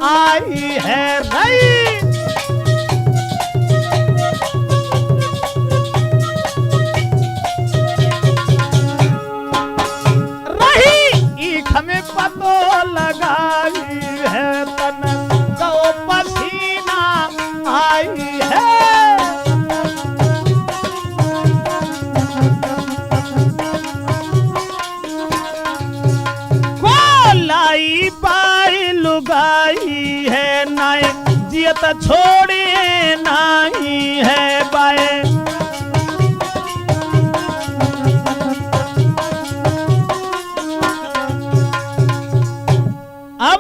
आई है, रही ईख में पतो लगाई है, तना गौ पसीना आई है। लाई बाई लुगाई है नाय, जियत छोड़े नहीं है बाए। अब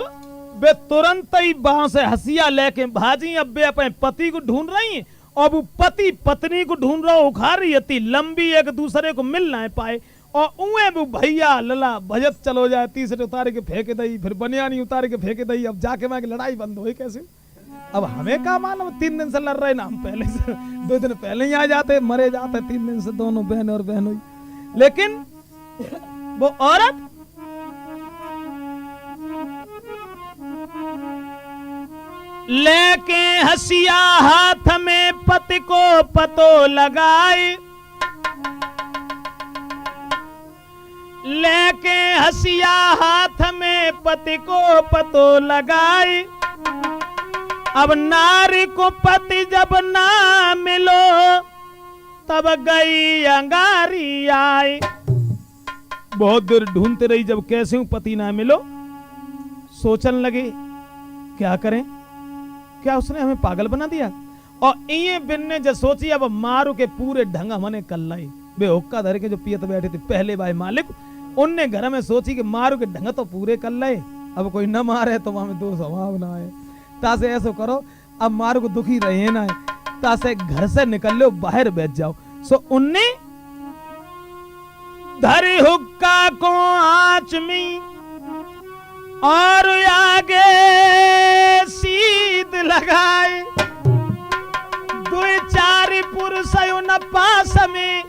वे तुरंत ही बाह से हसिया लेके भाजी, अब वे अपने पति को ढूंढ रही हैं, और वो पति पत्नी को ढूंढ रहा उखाड़ रही थी लंबी, एक दूसरे को मिल ना पाए। और उए वो भैया लला भजत चलो जाए, तीसरे उतारे के फेंके दई, फिर बनियानी उतारे के फेंके दई, अब जाके वहां की लड़ाई बंद हुई कैसे? अब हमें क्या मालूम, 3 दिन से लड़ रहे ना, हम पहले से 2 दिन पहले ही आ जाते, मरे जाते 3 दिन से दोनों बहन और बहन हुई। लेकिन वो औरत लेके हसिया हाथ में पति को पतो लगाए, लेके हसिया हाथ में पति को पतो लगाए। अब नारी को पति जब ना मिलो, तब गई अंगारी आई। बहुत देर ढूंढते रही, जब कैसे हूं पति ना मिलो, सोचने लगे क्या करें, क्या उसने हमें पागल बना दिया। और ये बिन ने जो सोची, अब मारू के पूरे ढंग हमने कल लाई, बे हुक्का धर के जो पियत बैठे थे पहले भाई मालिक, उनने घर में सोची कि मारू के ढंग तो पूरे कर ले, अब कोई न मारे तो हमें 2 स्वभाव ना है। तासे ऐसा करो, अब मारू को दुखी रहे ना है, तासे घर से निकल लो, बाहर बैठ जाओ। सो उनने धरी हुक्का को आंच में और आगे सीध लगाए, 2-4 पुरुष न पास में,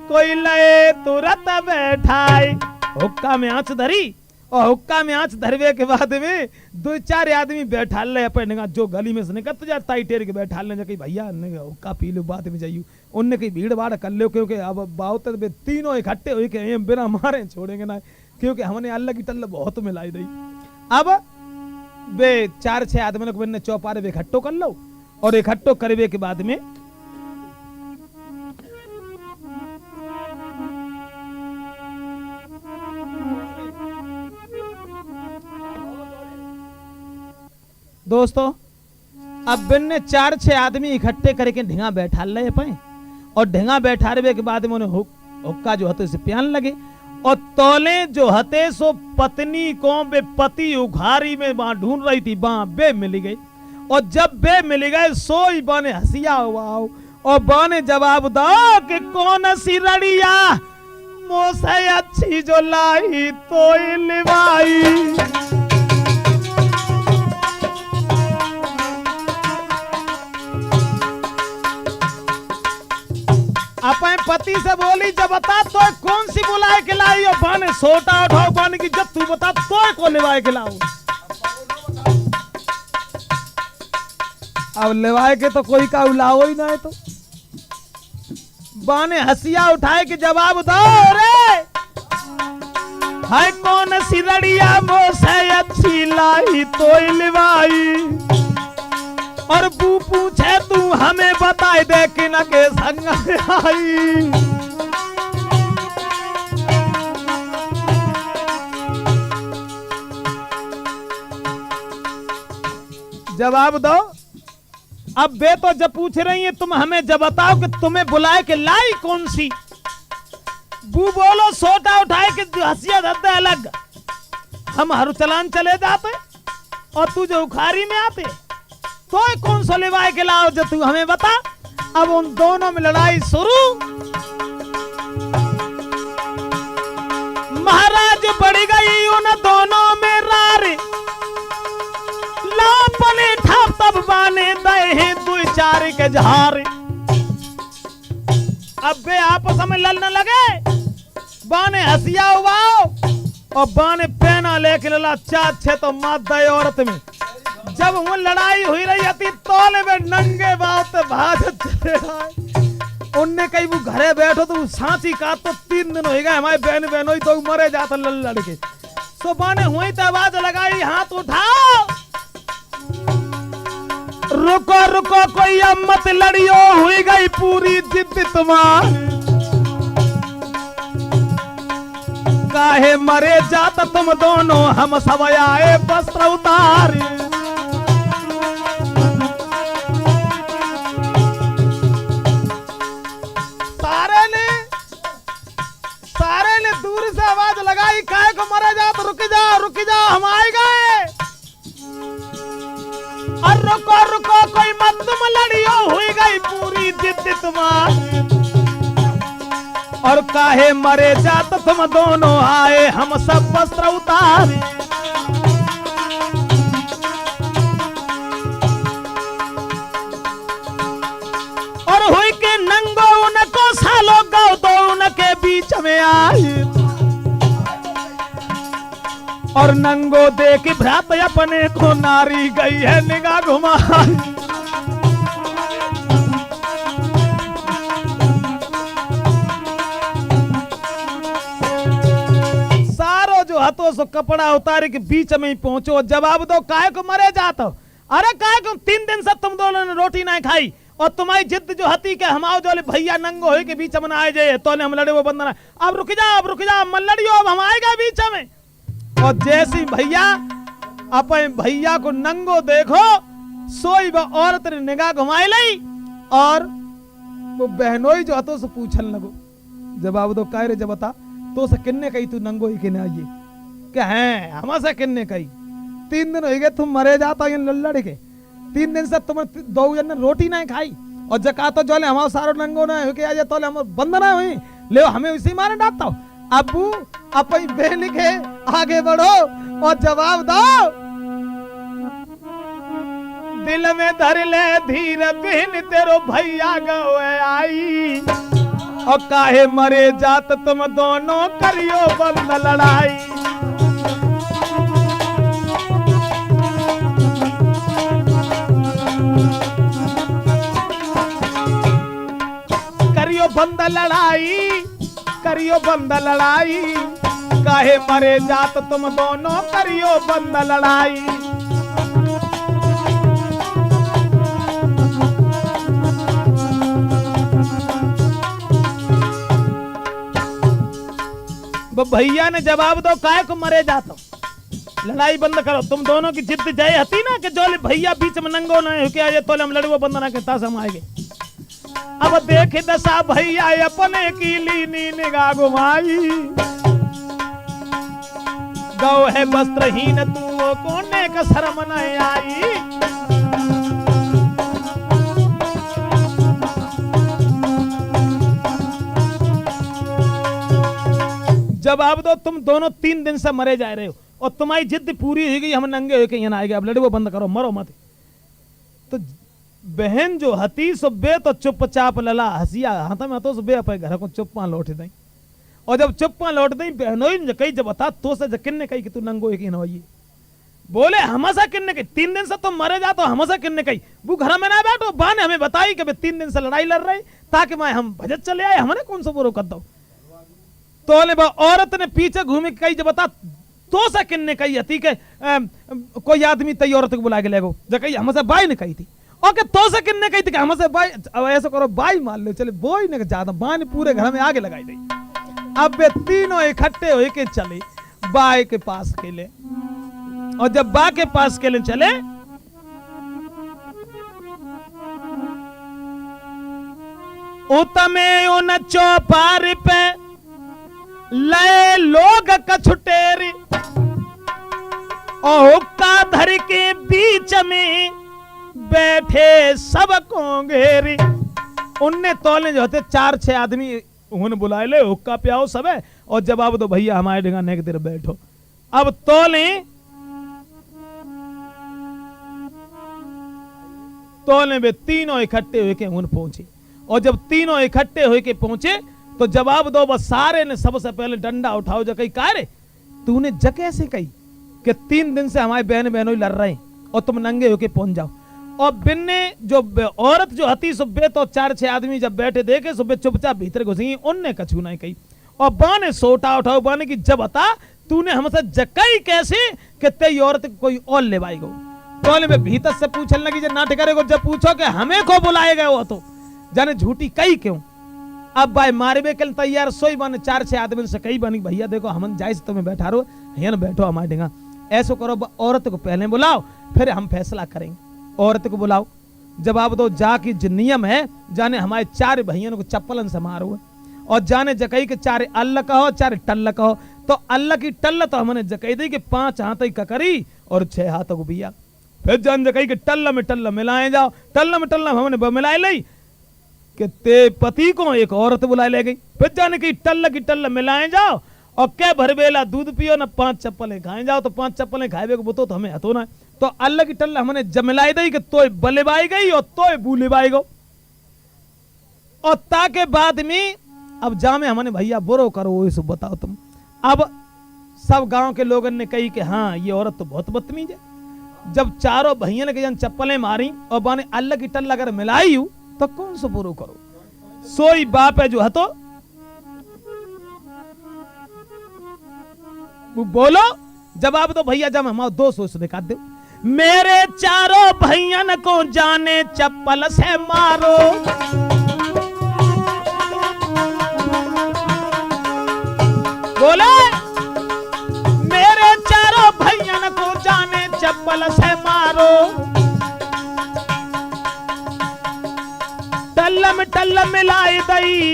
कोई लए तुरंत बैठाए। हुक्का में आंच धरी, और हुक्का में आंच धरवे के बाद में 2-4 आदमी बैठा ले अपने, जो गली में से निकल जाए ताई टेर के बैठा ले, कहीं भैया हुक्का पी लो बाद में जाइयो, उनने कहीं भीड़ भाड़ कर लो, क्योंकि अब बात तीनों इकट्ठे हुए के बिना मारे छोड़ेंगे ना, क्योंकि हमने अल्लाह की टल्ला बहुत मिलाई दी। अब वे 4-6 आदमी को मैंने चौपारे में इकट्ठो कर लो, और इकट्ठो करवे के बाद में दोस्तों, अब बिन ने 4-6 आदमी इकट्ठे करके ढिंगा बैठा ले पाए, और ढिंगा बैठावे के बाद में उन्हें हुक्का जो हते से प्यान लगे, और तोले जो हते सो पत्नी को बे पति उघारी में वहां ढूंढ रही थी, वहां बे मिल गई। और जब बे मिल गए, सोई बाने हसिया हुआ, और बाने जवाब दो कि कौन सी रड़िया मोसे अच्छी जो लाई तो लिवाई। अपने पति से बोली जब बता तो कौन सी बुलाए के लाई, और बाने सोटा उठाओ बाने की जब तू बता तो कौन लिवाए के लाऊ। अब लिवाए के तो कोई का लाओ ही ना है, तो बाने हसिया उठाए के जवाब दो रे। है कौन सी लड़िया मोसे अच्छी लाई तो लिवाई, और बू पूछे तू हमें बताए दे कि न के संग आई। जवाब दो। अब वे तो जब पूछ रही है तुम हमें जब बताओ कि तुम्हें बुलाए के लाई कौन सी। बू बोलो सोटा उठाए कि हंसिया धरते अलग, हम हर चलान चले जाते और तू जो उखारी में आते, तो कौन सा लिवाए के लाओ जो तू हमें बता। अब उन दोनों में लड़ाई शुरू। महाराज बढ़ गई उन दोनों में रार, लापने ठाप तब बाने दे दो चार के झार। अब वे आपस में लड़ने लगे, बाने हसिया उबाओ और बाने पेना लेके लड़ा चार छे तो मात दे औरत में। जब वो लड़ाई हुई रही थी तोले में नंगे बात भाज चले आए। उनने कहीं वो घरे बैठो तो सांची का तो 3 दिन हो गए हमारे बहन बहनों ही तो मरे जाता लड़ के। सो बाने हुई तो आवाज लगाई हाथ उठाओ, रुको रुको कोई अब मत लड़ियो, हुई गई पूरी जिद तुम्हारी। काहे मरे जात तुम दोनों हम सब आए वस्त्र उतारे। सारे ने दूर से आवाज लगाई, काहे को मरे जात, रुक जाओ हम आए गए। और रुको रुको कोई मत तुम लड़ियो, हुई गई पूरी जिद तुम्हारी। और काहे मरे जात तुम दोनों आए हम सब वस्त्र उतारे। और हुई के नंगो उनको सालो गाओ दो उनके बीच में आई। और नंगो देख भ्रात अपने को नारी गई है निगाह घुमाई। सारो जो हाथों से कपड़ा उतारे के बीच में ही पहुंचो, जवाब दो काहे को मरे जाते हो। अरे काहे को 3 दिन से तुम दोनों ने रोटी नहीं खाई, और तुम्हारी जिद जो हती के हमाओ जो भैया नंगो हो के बीच में आए जाए तो हम लड़े वो बंदना। अब रुक जाओ मन लड़ियो, अब हम आएगा बीच में। और जैसी भैया अपने भैया को नंगो देखो, सोई वो औरत ने निगाह घुमाई ली, और वो बहनोई जो हतो से पूछन लगो, जवाब दो काहे रे जब बता तो से किन्ने कही तू नंगो ही के ना आइए क्या है हम से किन्ने कही। 3 दिन हो गए तुम मरे जाता लड़ के, 3 दिन से तुम 2 जन ने रोटी नहीं खाई, और जका तो जो हमारे सारो नंगो ना हो के आ जाए तो हम बंदना हुई ले हमें उसी मारे डांटता हो। अबू अपनी बहन के आगे बढ़ो और जवाब दो। दिल में धर ले धीर बहन तेरो भैया गए आई, और काहे मरे जात तुम दोनों करियो बंद लड़ाई। करियो बंद लड़ाई, करियो बंद लड़ाई, काहे मरे जात तुम दोनों करियो बंद लड़ाई। भैया ने जवाब दो काहे को मरे जातो, लड़ाई बंद करो। तुम दोनों की जिद जय हती ना कि जो भैया बीच में नंगो ना हो के आए तो हम लड़ुआ बंद ना करता हम आएंगे। अब देख दशा भैया अपने की लीनी निगाह घुमाई, गौ है वस्त्रहीन तू कोने का शर्म न आई। जवाब दो, तुम दोनों 3 दिन से मरे जा रहे हो और तुम्हारी जिद पूरी हो गई, हम नंगे होके यहाँ आएंगे, अब लड़े वो बंद करो, मरो मत। तो बहन जो हती सो बे तो चुपचाप लला हसिया हाथ में तो बे अपने घर को चुप्पा लौट दई। और जब चुप्पा लौट दई बहनोई कही जब बता तो से किन्ने कही कि तू नंगो एक न बोले हमसा किन्ने कही 3 दिन से तुम मरे जा तो हमसा किन्ने कही वो घर में ना बैठो। बा ने हमें बताई कि 3 दिन से लड़ाई लड़ रही ताकि मैं हम भजत चले आए, हमने कौन सा बुरो कर दो। तो औरत ने पीछे घूमे कही जब बता तो से किन्ने कही हती के कोई आदमी तई औरत को बुला के ले गो जब कही हमसे बाई ने कही थी। ओके तो से किन्ने कही थी कि हमसे बाई, अब ऐसा करो बाई मान लो चले बोई ने ज्यादा बान पूरे घर में आगे लगाई दी। अब वे तीनों इकट्ठे हो के चले बाई के पास के ले, और जब बा के पास के लिए चले उतमे उन चौपार पे लय लोग कछुटेरी और हुक्का धर के बीच में बैठे सब को घेरी। उनने तोले जो होते 4-6 आदमी उन्होंने बुलाए ले हुक्का पियाओ सब है और जवाब दो भैया हमारे ढंगा के देर बैठो। अब तोले वे तीनों इकट्ठे होके उन पहुंचे और जब तीनों इकट्ठे होके पहुंचे तो जवाब दो बस सारे ने सबसे पहले डंडा उठाओ जो कही का रे तूने जगह से कही कि 3 दिन से हमारे बहन बहनों लड़ रहे हैं और तुम नंगे होके पहुंच जाओ। और बिन्ने जो औरत जो हती सुबह तो 4-6 आदमी जब बैठे देखे सुबह चुपचाप भीतर घुसी उनने कछू नहीं कही और बाने सोटा उठाओ बाने की जब बता तूने हमसे जकई कैसे कि तेरी औरत कोई और ले भाई गो। बोले में भीतर से पूछने लगी जब नाटक करेगो जब पूछो कि हमें को बुलाए गए हो तो जाने झूठी कही क्यों। अब भाई मारबे के तैयार सोई बने 4-6 आदमी से कही बनी भैया देखो हम जाए से तुम्हें बैठा रहो यहाँ बैठो हमारे ढंगा ऐसा करो औरत को पहले बुलाओ फिर हम फैसला करेंगे। औरत को बुलाओ जवाब दो जाके जो नियम है जाने हमारे 4 भैया को चप्पलन से मारो और जाने जकई के 4 अल्लाह कहो 4 टल्ला कहो तो अल्लाह की टल्ला तो हमने जकई दी कि 5 हाथ की ककरी और 6 हाथ को बिया फिर जान जकई के टल्ला में टल्ला मिलाए जाओ टल्ला में टल्ला हमने मिलाए ली कि ते पति को एक औरत बुलाए ले गई फिर जाने की टल्ला मिलाए जाओ और क्या भरबेला दूध पियो ना 5 चप्पलें खाए जाओ तो 5 चप्पलें खाए को तो हमें हतो ना तो अल्लाह की टल्ला हमने जमिलाई दी कि तोय बलेबाई गई और तोय बूलेबाई गो और ताके बाद में अब जामे हमने भैया बुरो करो ये बताओ तुम। अब सब गांव के लोगों ने कही कि हाँ ये औरत तो बहुत बदतमीज है। जब चारों भैया ने जन चप्पलें मारी और बाने अल्लाह की टल्ला अगर मिलाई हूं तो कौन सा बुरो करो सोई बाप है जो है तो वो बोलो जवाब दो भैया जब हमारा 200 दिखा दो मेरे चारों भैयन को जाने चप्पल से मारो बोले मेरे चारों भैयन को जाने चप्पल से मारो टल्ला मिलाई दई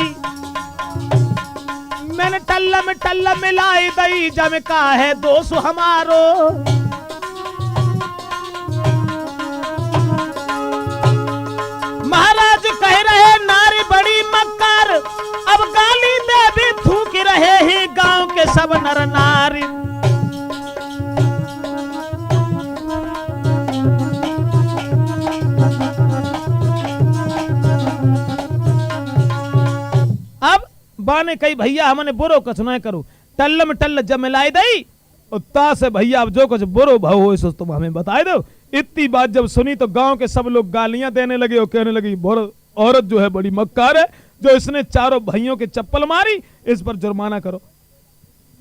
मैंने टल्ला मिलाई दई जब का है 200 हमारो महाराज कह रहे नारी बड़ी मक्कार अब गाली दे भी थूक रहे हैं गांव के सब नर नारी। अब बाने कही भैया हमने बुरो कुछ ना करो टल्ल में टल्ल जब मिलाई दई और ता से भैया अब जो कुछ बुरो भाव हो सो तुम हमें बताए दो। इतनी बात जब सुनी तो गांव के सब लोग गालियां देने लगे और कहने लगी औरत जो है बड़ी मक्कार है जो इसने चारों भाइयों के चप्पल मारी इस पर जुर्माना करो।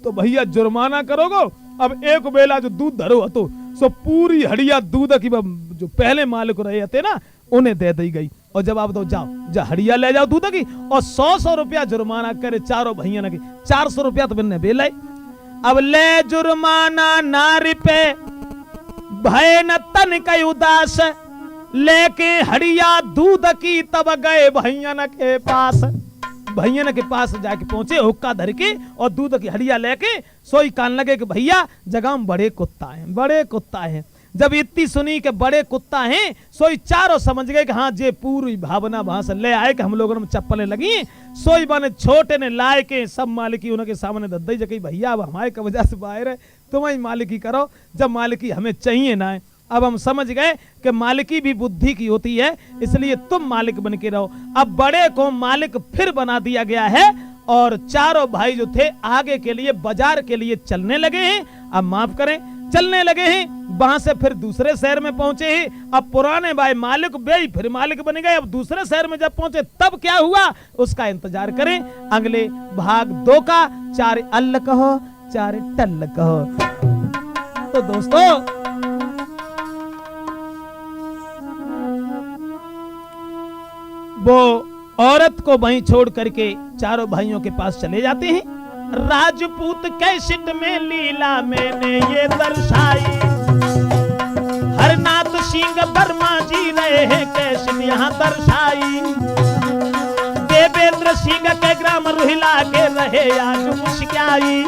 तो भैया जुर्माना करोगो अब एक बेला जो दूध धरो हतो सो पूरी हड़िया दूध की जो पहले मालिक रहे थे ना उन्हें दे दी गई और जवाब दो जाओ जा हड़िया ले जाओ दूध की और 100 रुपया जुर्माना करे चारों भैया ने 400 रुपया तो बिन्ने बेलाई। अब ले जुर्माना नारी पे भय न तन का उदास लेके हड़िया दूध की तब गए भैयन के पास। भैयन के पास जाके पहुंचे हुक्का धर के और दूध की हड़िया लेके सोई कान लगे कि भैया जगह में बड़े कुत्ता है जब इतनी सुनी के बड़े कुत्ता हैं, सोई चारों समझ गए कि हाँ जे पूरी भावना वहां से ले आए कि हम लोगों ने चप्पलें लगी, सोई बने छोटे ने लाए के सब मालिकी उनके सामने दद्दई जगह भैया अब हमारे का वजह से बाहर है, तुम ही मालिकी करो, जब मालिकी हमें चाहिए ना है। अब हम समझ गए कि मालिकी भी बुद्धि की होती है, इसलिए तुम मालिक बन के रहो। अब बड़े को मालिक फिर बना दिया गया है और चारों भाई जो थे आगे के लिए बाजार के लिए चलने लगे हैं। अब माफ करें, चलने लगे हैं, वहां से फिर दूसरे शहर में पहुंचे हैं। अब पुराने भाई मालिक बे फिर मालिक बन गए। अब दूसरे शहर में जब पहुंचे तब क्या हुआ उसका इंतजार करें अगले भाग 2 का। 4 अल्ल कहो 4 टल्ल कहो। तो दोस्तों वो औरत को वहीं छोड़ करके चारों भाइयों के पास चले जाते हैं। राजपूत कैसेट में लीला मैंने ये दर्शाई, हरनाथ सिंह वर्मा जी रहे हैं कैसेट यहाँ दर्शाई, देवेंद्र सिंह के ग्राम रुहिला के रहे आज मुस्काई।